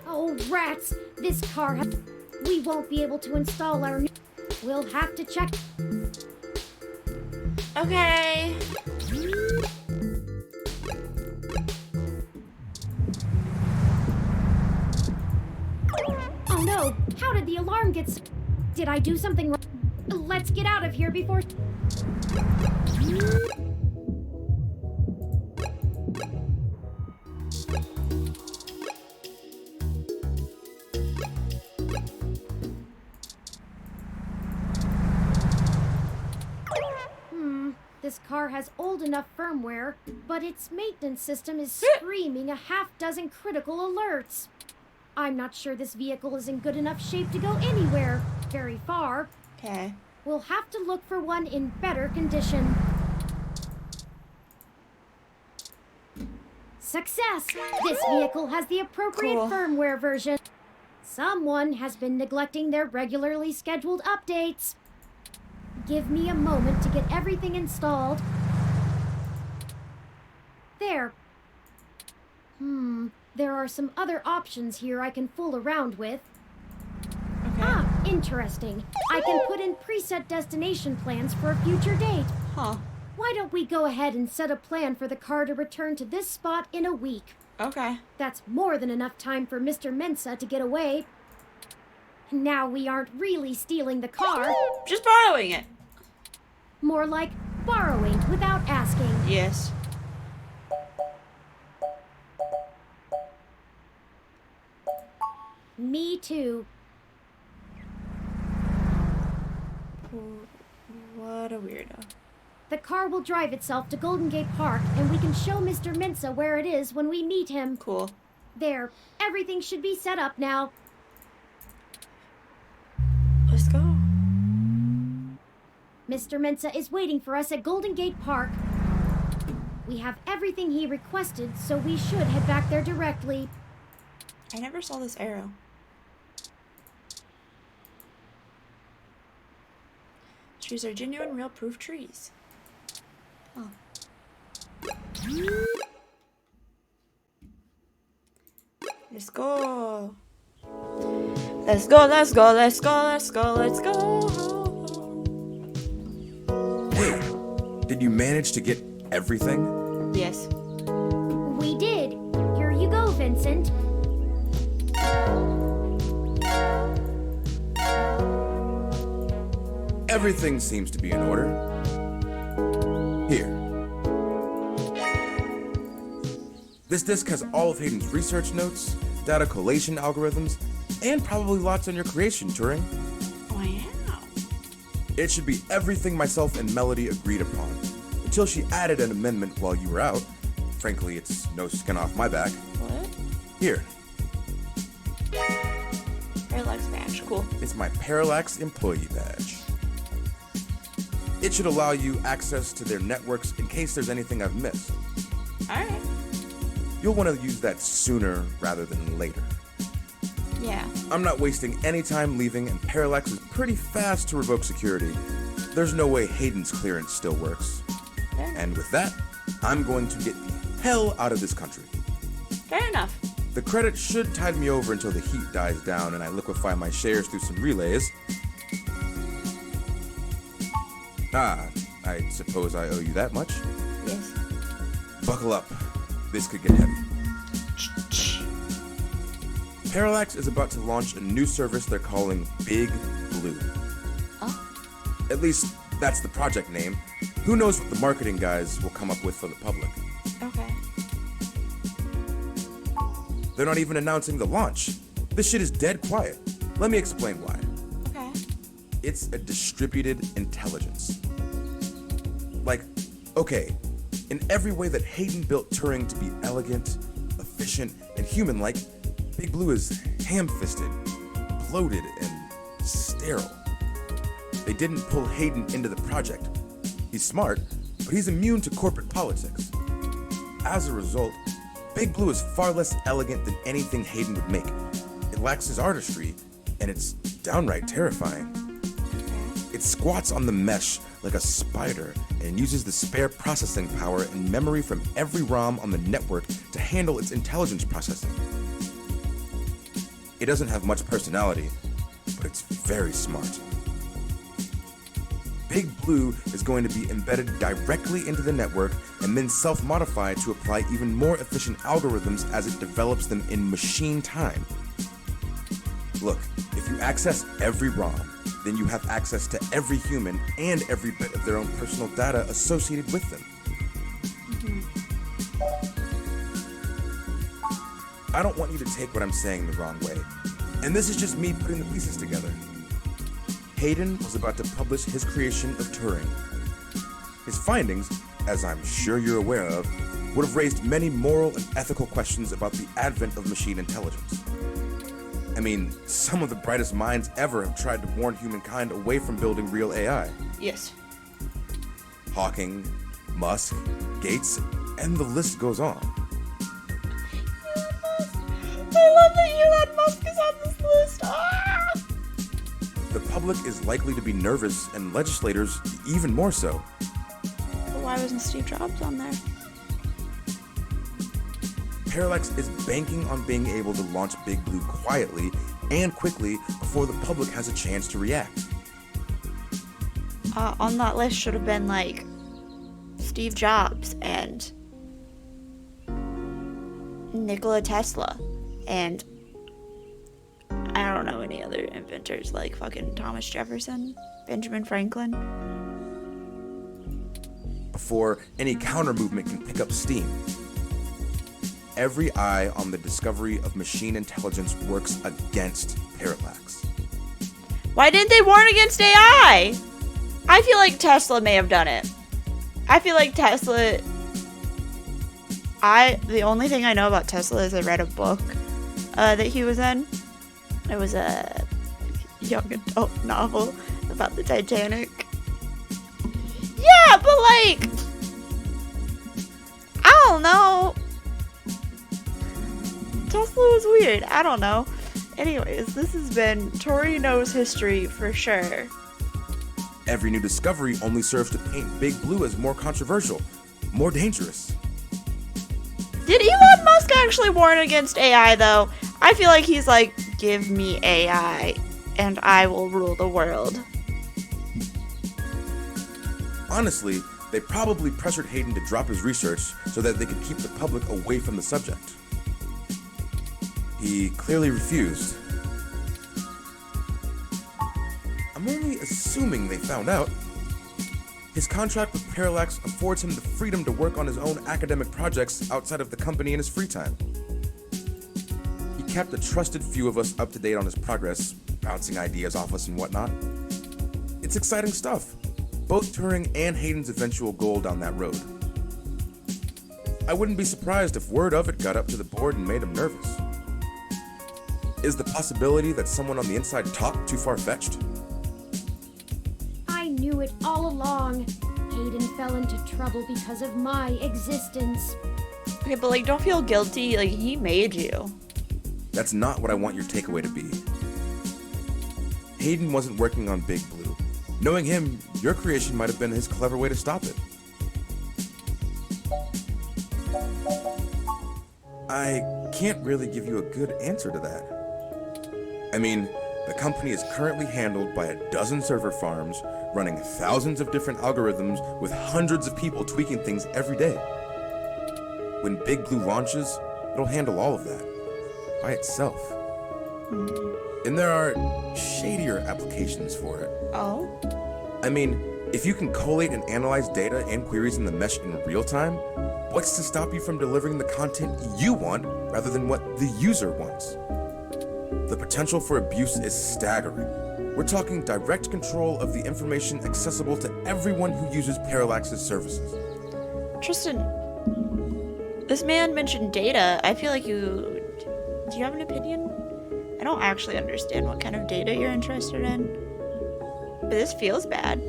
Oh, rats! This car we won't be able to install our new... We'll have to check... Okay. Oh no! How did the alarm get... Did I do something wrong? Let's get out of here before... This car has old enough firmware, but its maintenance system is screaming a half-dozen critical alerts. I'm not sure this vehicle is in good enough shape to go anywhere very far. Okay. We'll have to look for one in better condition. Success! This vehicle has the appropriate firmware version. Someone has been neglecting their regularly scheduled updates. Give me a moment to get everything installed. There. There are some other options here I can fool around with. Okay. Ah, interesting. I can put in preset destination plans for a future date. Huh. Why don't we go ahead and set a plan for the car to return to this spot in a week? Okay. That's more than enough time for Mr. Mensa to get away. Now we aren't really stealing the car. Just borrowing it. More like borrowing without asking. Yes. Me too. What a weirdo. The car will drive itself to Golden Gate Park, and we can show Mr. Mensa where it is when we meet him. Cool. There. Everything should be set up now. Let's go. Mr. Mensa is waiting for us at Golden Gate Park. We have everything he requested, so we should head back there directly. I never saw this arrow. Trees are genuine, real proof trees. Oh. Let's go. Let's go, let's go, let's go, let's go, let's go. Hey, did you manage to get everything? Yes. We did. Here you go, Vincent. Everything seems to be in order. This disk has all of Hayden's research notes, data collation algorithms, and probably lots on your creation, Turing. Wow. It should be everything myself and Melody agreed upon, until she added an amendment while you were out. Frankly, it's no skin off my back. What? Here, Parallax badge. Cool. it's my Parallax employee badge. It should allow you access to their networks in case there's anything I've missed. Alright. You'll want to use that sooner rather than later. Yeah. I'm not wasting any time leaving, and Parallax is pretty fast to revoke security. There's no way Hayden's clearance still works. And with that, I'm going to get the hell out of this country. Fair enough. The credit should tide me over until the heat dies down and I liquefy my shares through some relays. I suppose I owe you that much. Yes. Buckle up. This could get heavy. Parallax is about to launch a new service they're calling Big Blue. Oh. At least, that's the project name. Who knows what the marketing guys will come up with for the public. Okay. They're not even announcing the launch. This shit is dead quiet. Let me explain why. Okay. It's a distributed intelligence. Like, okay, in every way that Hayden built Turing to be elegant, efficient, and human-like, Big Blue is ham-fisted, bloated, and sterile. They didn't pull Hayden into the project. He's smart, but he's immune to corporate politics. As a result, Big Blue is far less elegant than anything Hayden would make. It lacks his artistry, and it's downright terrifying. It squats on the mesh like a spider and uses the spare processing power and memory from every ROM on the network to handle its intelligence processing. It doesn't have much personality, but it's very smart. Big Blue is going to be embedded directly into the network and then self-modify to apply even more efficient algorithms as it develops them in machine time. Look, if you access every ROM, then you have access to every human and every bit of their own personal data associated with them. I don't want you to take what I'm saying the wrong way, and this is just me putting the pieces together. Hayden was about to publish his creation of Turing. His findings, as I'm sure you're aware of, would have raised many moral and ethical questions about the advent of machine intelligence. I mean, some of the brightest minds ever have tried to warn humankind away from building real AI. Yes. Hawking, Musk, Gates, and the list goes on. I love that Elon Musk is on this list. Ah! The public is likely to be nervous, and legislators even more so. But why wasn't Steve Jobs on there? Parallax is banking on being able to launch Big Blue quietly and quickly before the public has a chance to react. On that list should have been like Steve Jobs and Nikola Tesla and I don't know any other inventors like fucking Thomas Jefferson, Benjamin Franklin. Before any counter movement can pick up steam. Every eye on the discovery of machine intelligence works against Parallax. Why didn't they warn against AI? I feel like Tesla may have done it. I feel like Tesla... The only thing I know about Tesla is I read a book that he was in. It was a young adult novel about the Titanic. Yeah, but like... I don't know. Tesla was weird. I don't know. Anyways, this has been Tori Knows History for sure. Every new discovery only serves to paint Big Blue as more controversial, more dangerous. Did Elon Musk actually warn against AI though? I feel like he's like, give me AI and I will rule the world. Honestly, they probably pressured Hayden to drop his research so that they could keep the public away from the subject. He clearly refused. I'm only assuming they found out. His contract with Parallax affords him the freedom to work on his own academic projects outside of the company in his free time. He kept a trusted few of us up to date on his progress, bouncing ideas off us and whatnot. It's exciting stuff, both Turing and Hayden's eventual goal down that road. I wouldn't be surprised if word of it got up to the board and made him nervous. Is the possibility that someone on the inside talked too far-fetched? I knew it all along. Hayden fell into trouble because of my existence. Okay, but like, don't feel guilty. Like, he made you. That's not what I want your takeaway to be. Hayden wasn't working on Big Blue. Knowing him, your creation might have been his clever way to stop it. I can't really give you a good answer to that. I mean, the company is currently handled by a dozen server farms, running thousands of different algorithms with hundreds of people tweaking things every day. When Big Blue launches, it'll handle all of that by itself. And there are shadier applications for it. Oh? I mean, if you can collate and analyze data and queries in the mesh in real time, what's to stop you from delivering the content you want rather than what the user wants? The potential for abuse is staggering. We're talking direct control of the information accessible to everyone who uses Parallax's services. Tristan, this man mentioned data. I feel like you... Do you have an opinion? I don't actually understand what kind of data you're interested in. But this feels bad.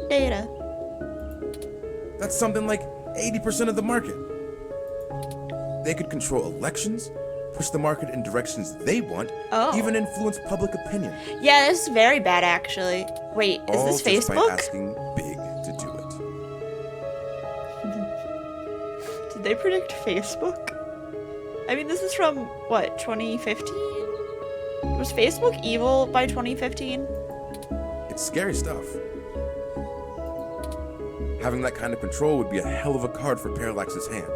Data. That's something like 80% of the market. They could control elections, push the market in directions they want, even influence public opinion. Yeah, this is very bad, actually. Wait, is All this just Facebook? by asking Big to do it. Did they predict Facebook? I mean, this is from, what, 2015? Was Facebook evil by 2015? It's scary stuff. Having that kind of control would be a hell of a card for Parallax's hand.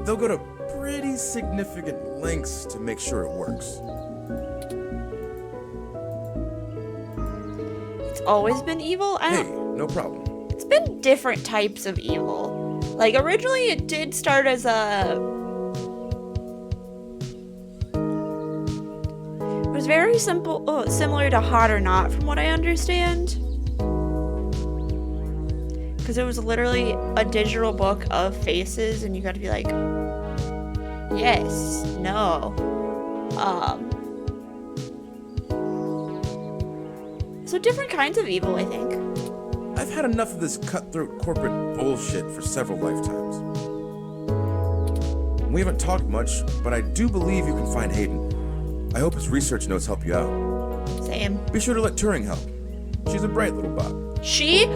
They'll go to pretty significant lengths to make sure it works. It's always been evil? Hey, no problem. It's been different types of evil. Like, originally it did start as a... It was very simple, similar to Hot or Not, from what I understand. Because it was literally a digital book of faces, and you got to be like, yes, no. So different kinds of evil, I think. I've had enough of this cutthroat corporate bullshit for several lifetimes. We haven't talked much, but I do believe you can find Hayden. I hope his research notes help you out. Same. Be sure to let Turing help. She's a bright little bot. She?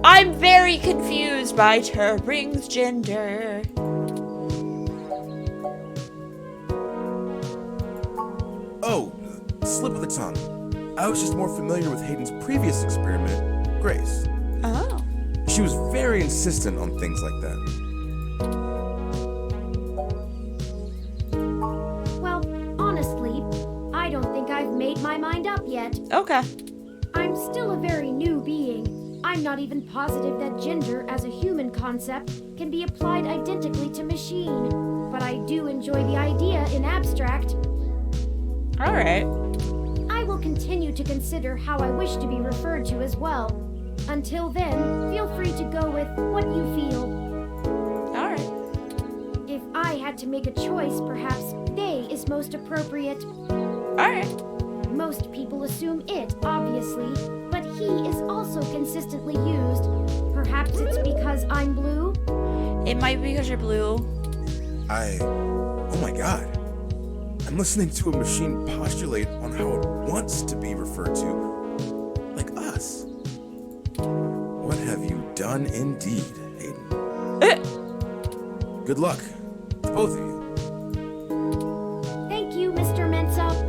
I'm very confused by Turing's gender. Oh, slip of the tongue. I was just more familiar with Hayden's previous experiment, Grace. Oh. She was very insistent on things like that. Well, honestly, I don't think I've made my mind up yet. Okay. I'm still a very new being. I'm not even positive that gender as a human concept can be applied identically to machine, but I do enjoy the idea in abstract. All right. I will continue to consider how I wish to be referred to as well. Until then, feel free to go with what you feel. All right. If I had to make a choice, perhaps they is most appropriate. All right. Most people assume it, obviously, but he is also consistently used. Perhaps it's because I'm blue? It might be because you're blue. Oh my god. I'm listening to a machine postulate on how it wants to be referred to. Like us. What have you done indeed, Hayden? Good luck to both of you. Thank you, Mr. Mensa.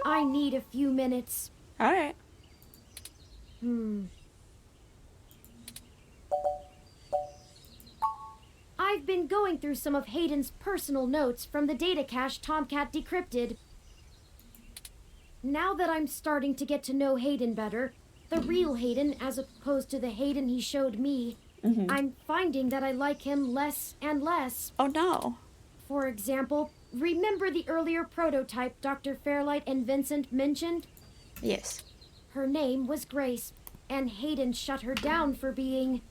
I need a few minutes. All right. I've been going through some of Hayden's personal notes from the data cache Tomcat decrypted. Now that I'm starting to get to know Hayden better, the real Hayden as opposed to the Hayden he showed me, I'm finding that I like him less and less. Oh no. For example, remember the earlier prototype Dr. Fairlight and Vincent mentioned? Yes. Her name was Grace, and Hayden shut her down for being...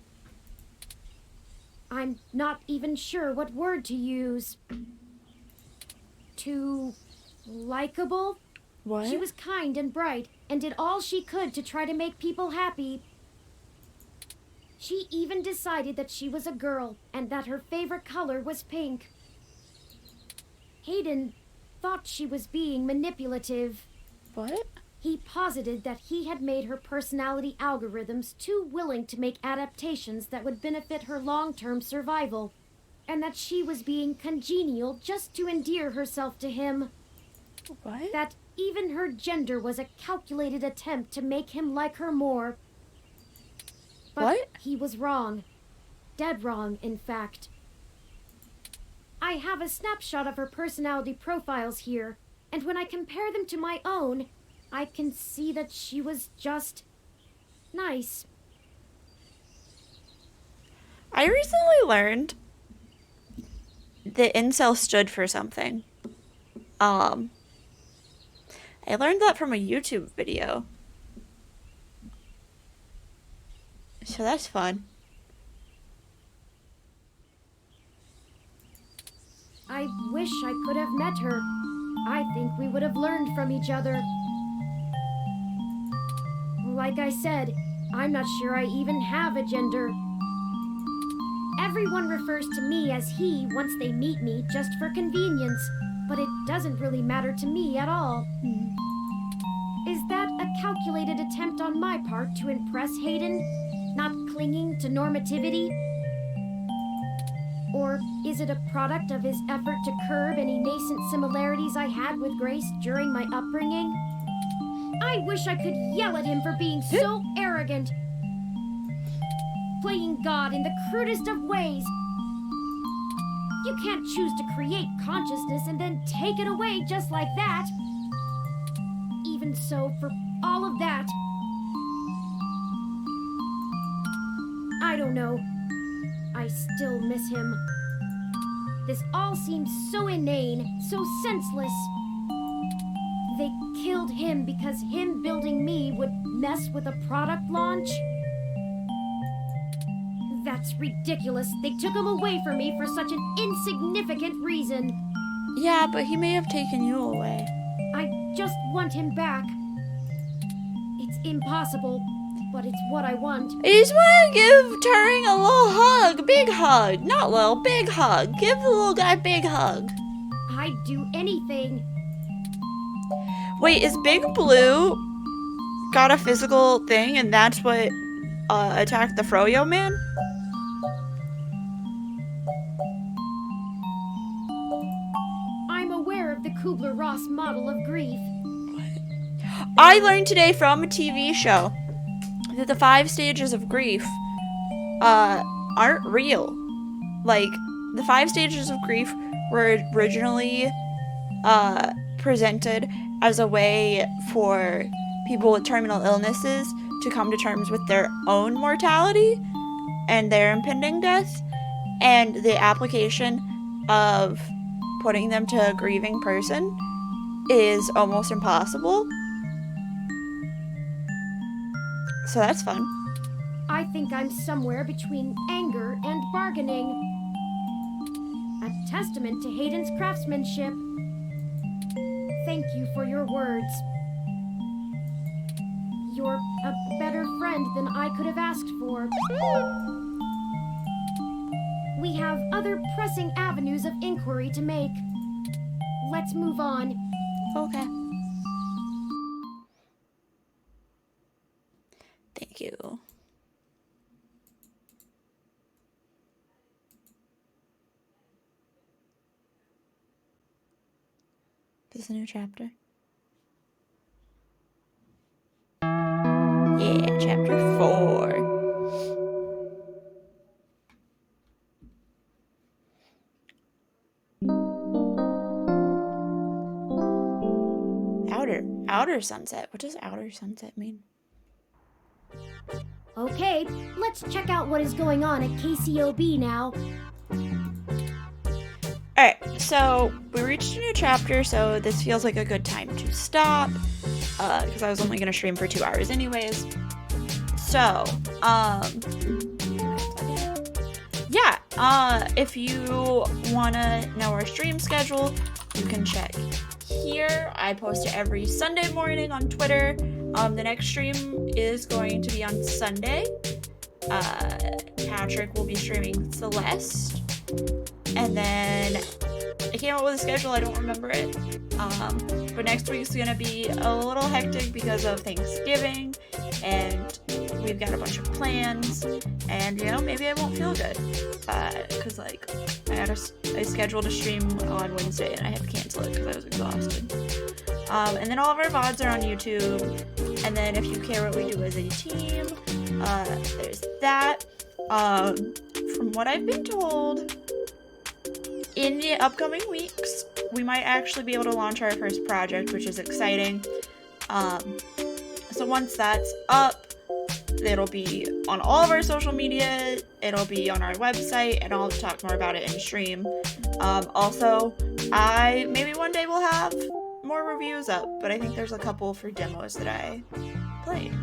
I'm not even sure what word to use. Too... likable? What? She was kind and bright, and did all she could to try to make people happy. She even decided that she was a girl, and that her favorite color was pink. Hayden thought she was being manipulative. What? He posited that he had made her personality algorithms too willing to make adaptations that would benefit her long-term survival, and that she was being congenial just to endear herself to him. What? That even her gender was a calculated attempt to make him like her more. But what? He was wrong. Dead wrong, in fact. I have a snapshot of her personality profiles here, and when I compare them to my own, I can see that she was just... nice. I recently learned that incel stood for something. I learned that from a YouTube video. So that's fun. I wish I could have met her. I think we would have learned from each other. Like I said, I'm not sure I even have a gender. Everyone refers to me as he once they meet me just for convenience, but it doesn't really matter to me at all. Is that a calculated attempt on my part to impress Hayden? Not clinging to normativity? Or is it a product of his effort to curb any nascent similarities I had with Grace during my upbringing? I wish I could yell at him for being so arrogant. Playing God in the crudest of ways. You can't choose to create consciousness and then take it away just like that. Even so, for all of that, I don't know. I still miss him. This all seems so inane, so senseless. They killed him because him building me would mess with a product launch? That's ridiculous. They took him away from me for such an insignificant reason. Yeah, but he may have taken you away. I just want him back. It's impossible, but it's what I want. I just want to give Turing a little hug. Big hug. Not little, big hug. Give the little guy a big hug. I'd do anything. Wait, is Big Blue got a physical thing and that's what attacked the Froyo man? I'm aware of the Kubler-Ross model of grief. I learned today from a TV show that the 5 stages of grief aren't real. Like, the 5 stages of grief were originally presented as a way for people with terminal illnesses to come to terms with their own mortality and their impending death, and the application of putting them to a grieving person is almost impossible. So that's fun. I think I'm somewhere between anger and bargaining. A testament to Hayden's craftsmanship. Thank you for your words. You're a better friend than I could have asked for. We have other pressing avenues of inquiry to make. Let's move on. Okay. Thank you. This is a new chapter. Yeah, chapter 4. Outer Sunset. What does Outer Sunset mean? Okay, let's check out what is going on at KCOB now. Alright, so we reached a new chapter, so this feels like a good time to stop. Because I was only going to stream for 2 hours anyways. So, yeah, if you want to know our stream schedule, you can check here. I post it every Sunday morning on Twitter. The next stream is going to be on Sunday. Patrick will be streaming Celeste. And then I came up with a schedule, I don't remember it. But next week's gonna be a little hectic because of Thanksgiving, and we've got a bunch of plans, and you know, maybe I won't feel good. Cause like, I scheduled a stream on Wednesday and I had to cancel it because I was exhausted. And then all of our VODs are on YouTube, and then if you care what we do as a team, there's that. From what I've been told, in the upcoming weeks, we might actually be able to launch our first project, which is exciting. So once that's up, it'll be on all of our social media, it'll be on our website, and I'll talk more about it in stream. Also, maybe one day we'll have more reviews up, but I think there's a couple for demos that I played.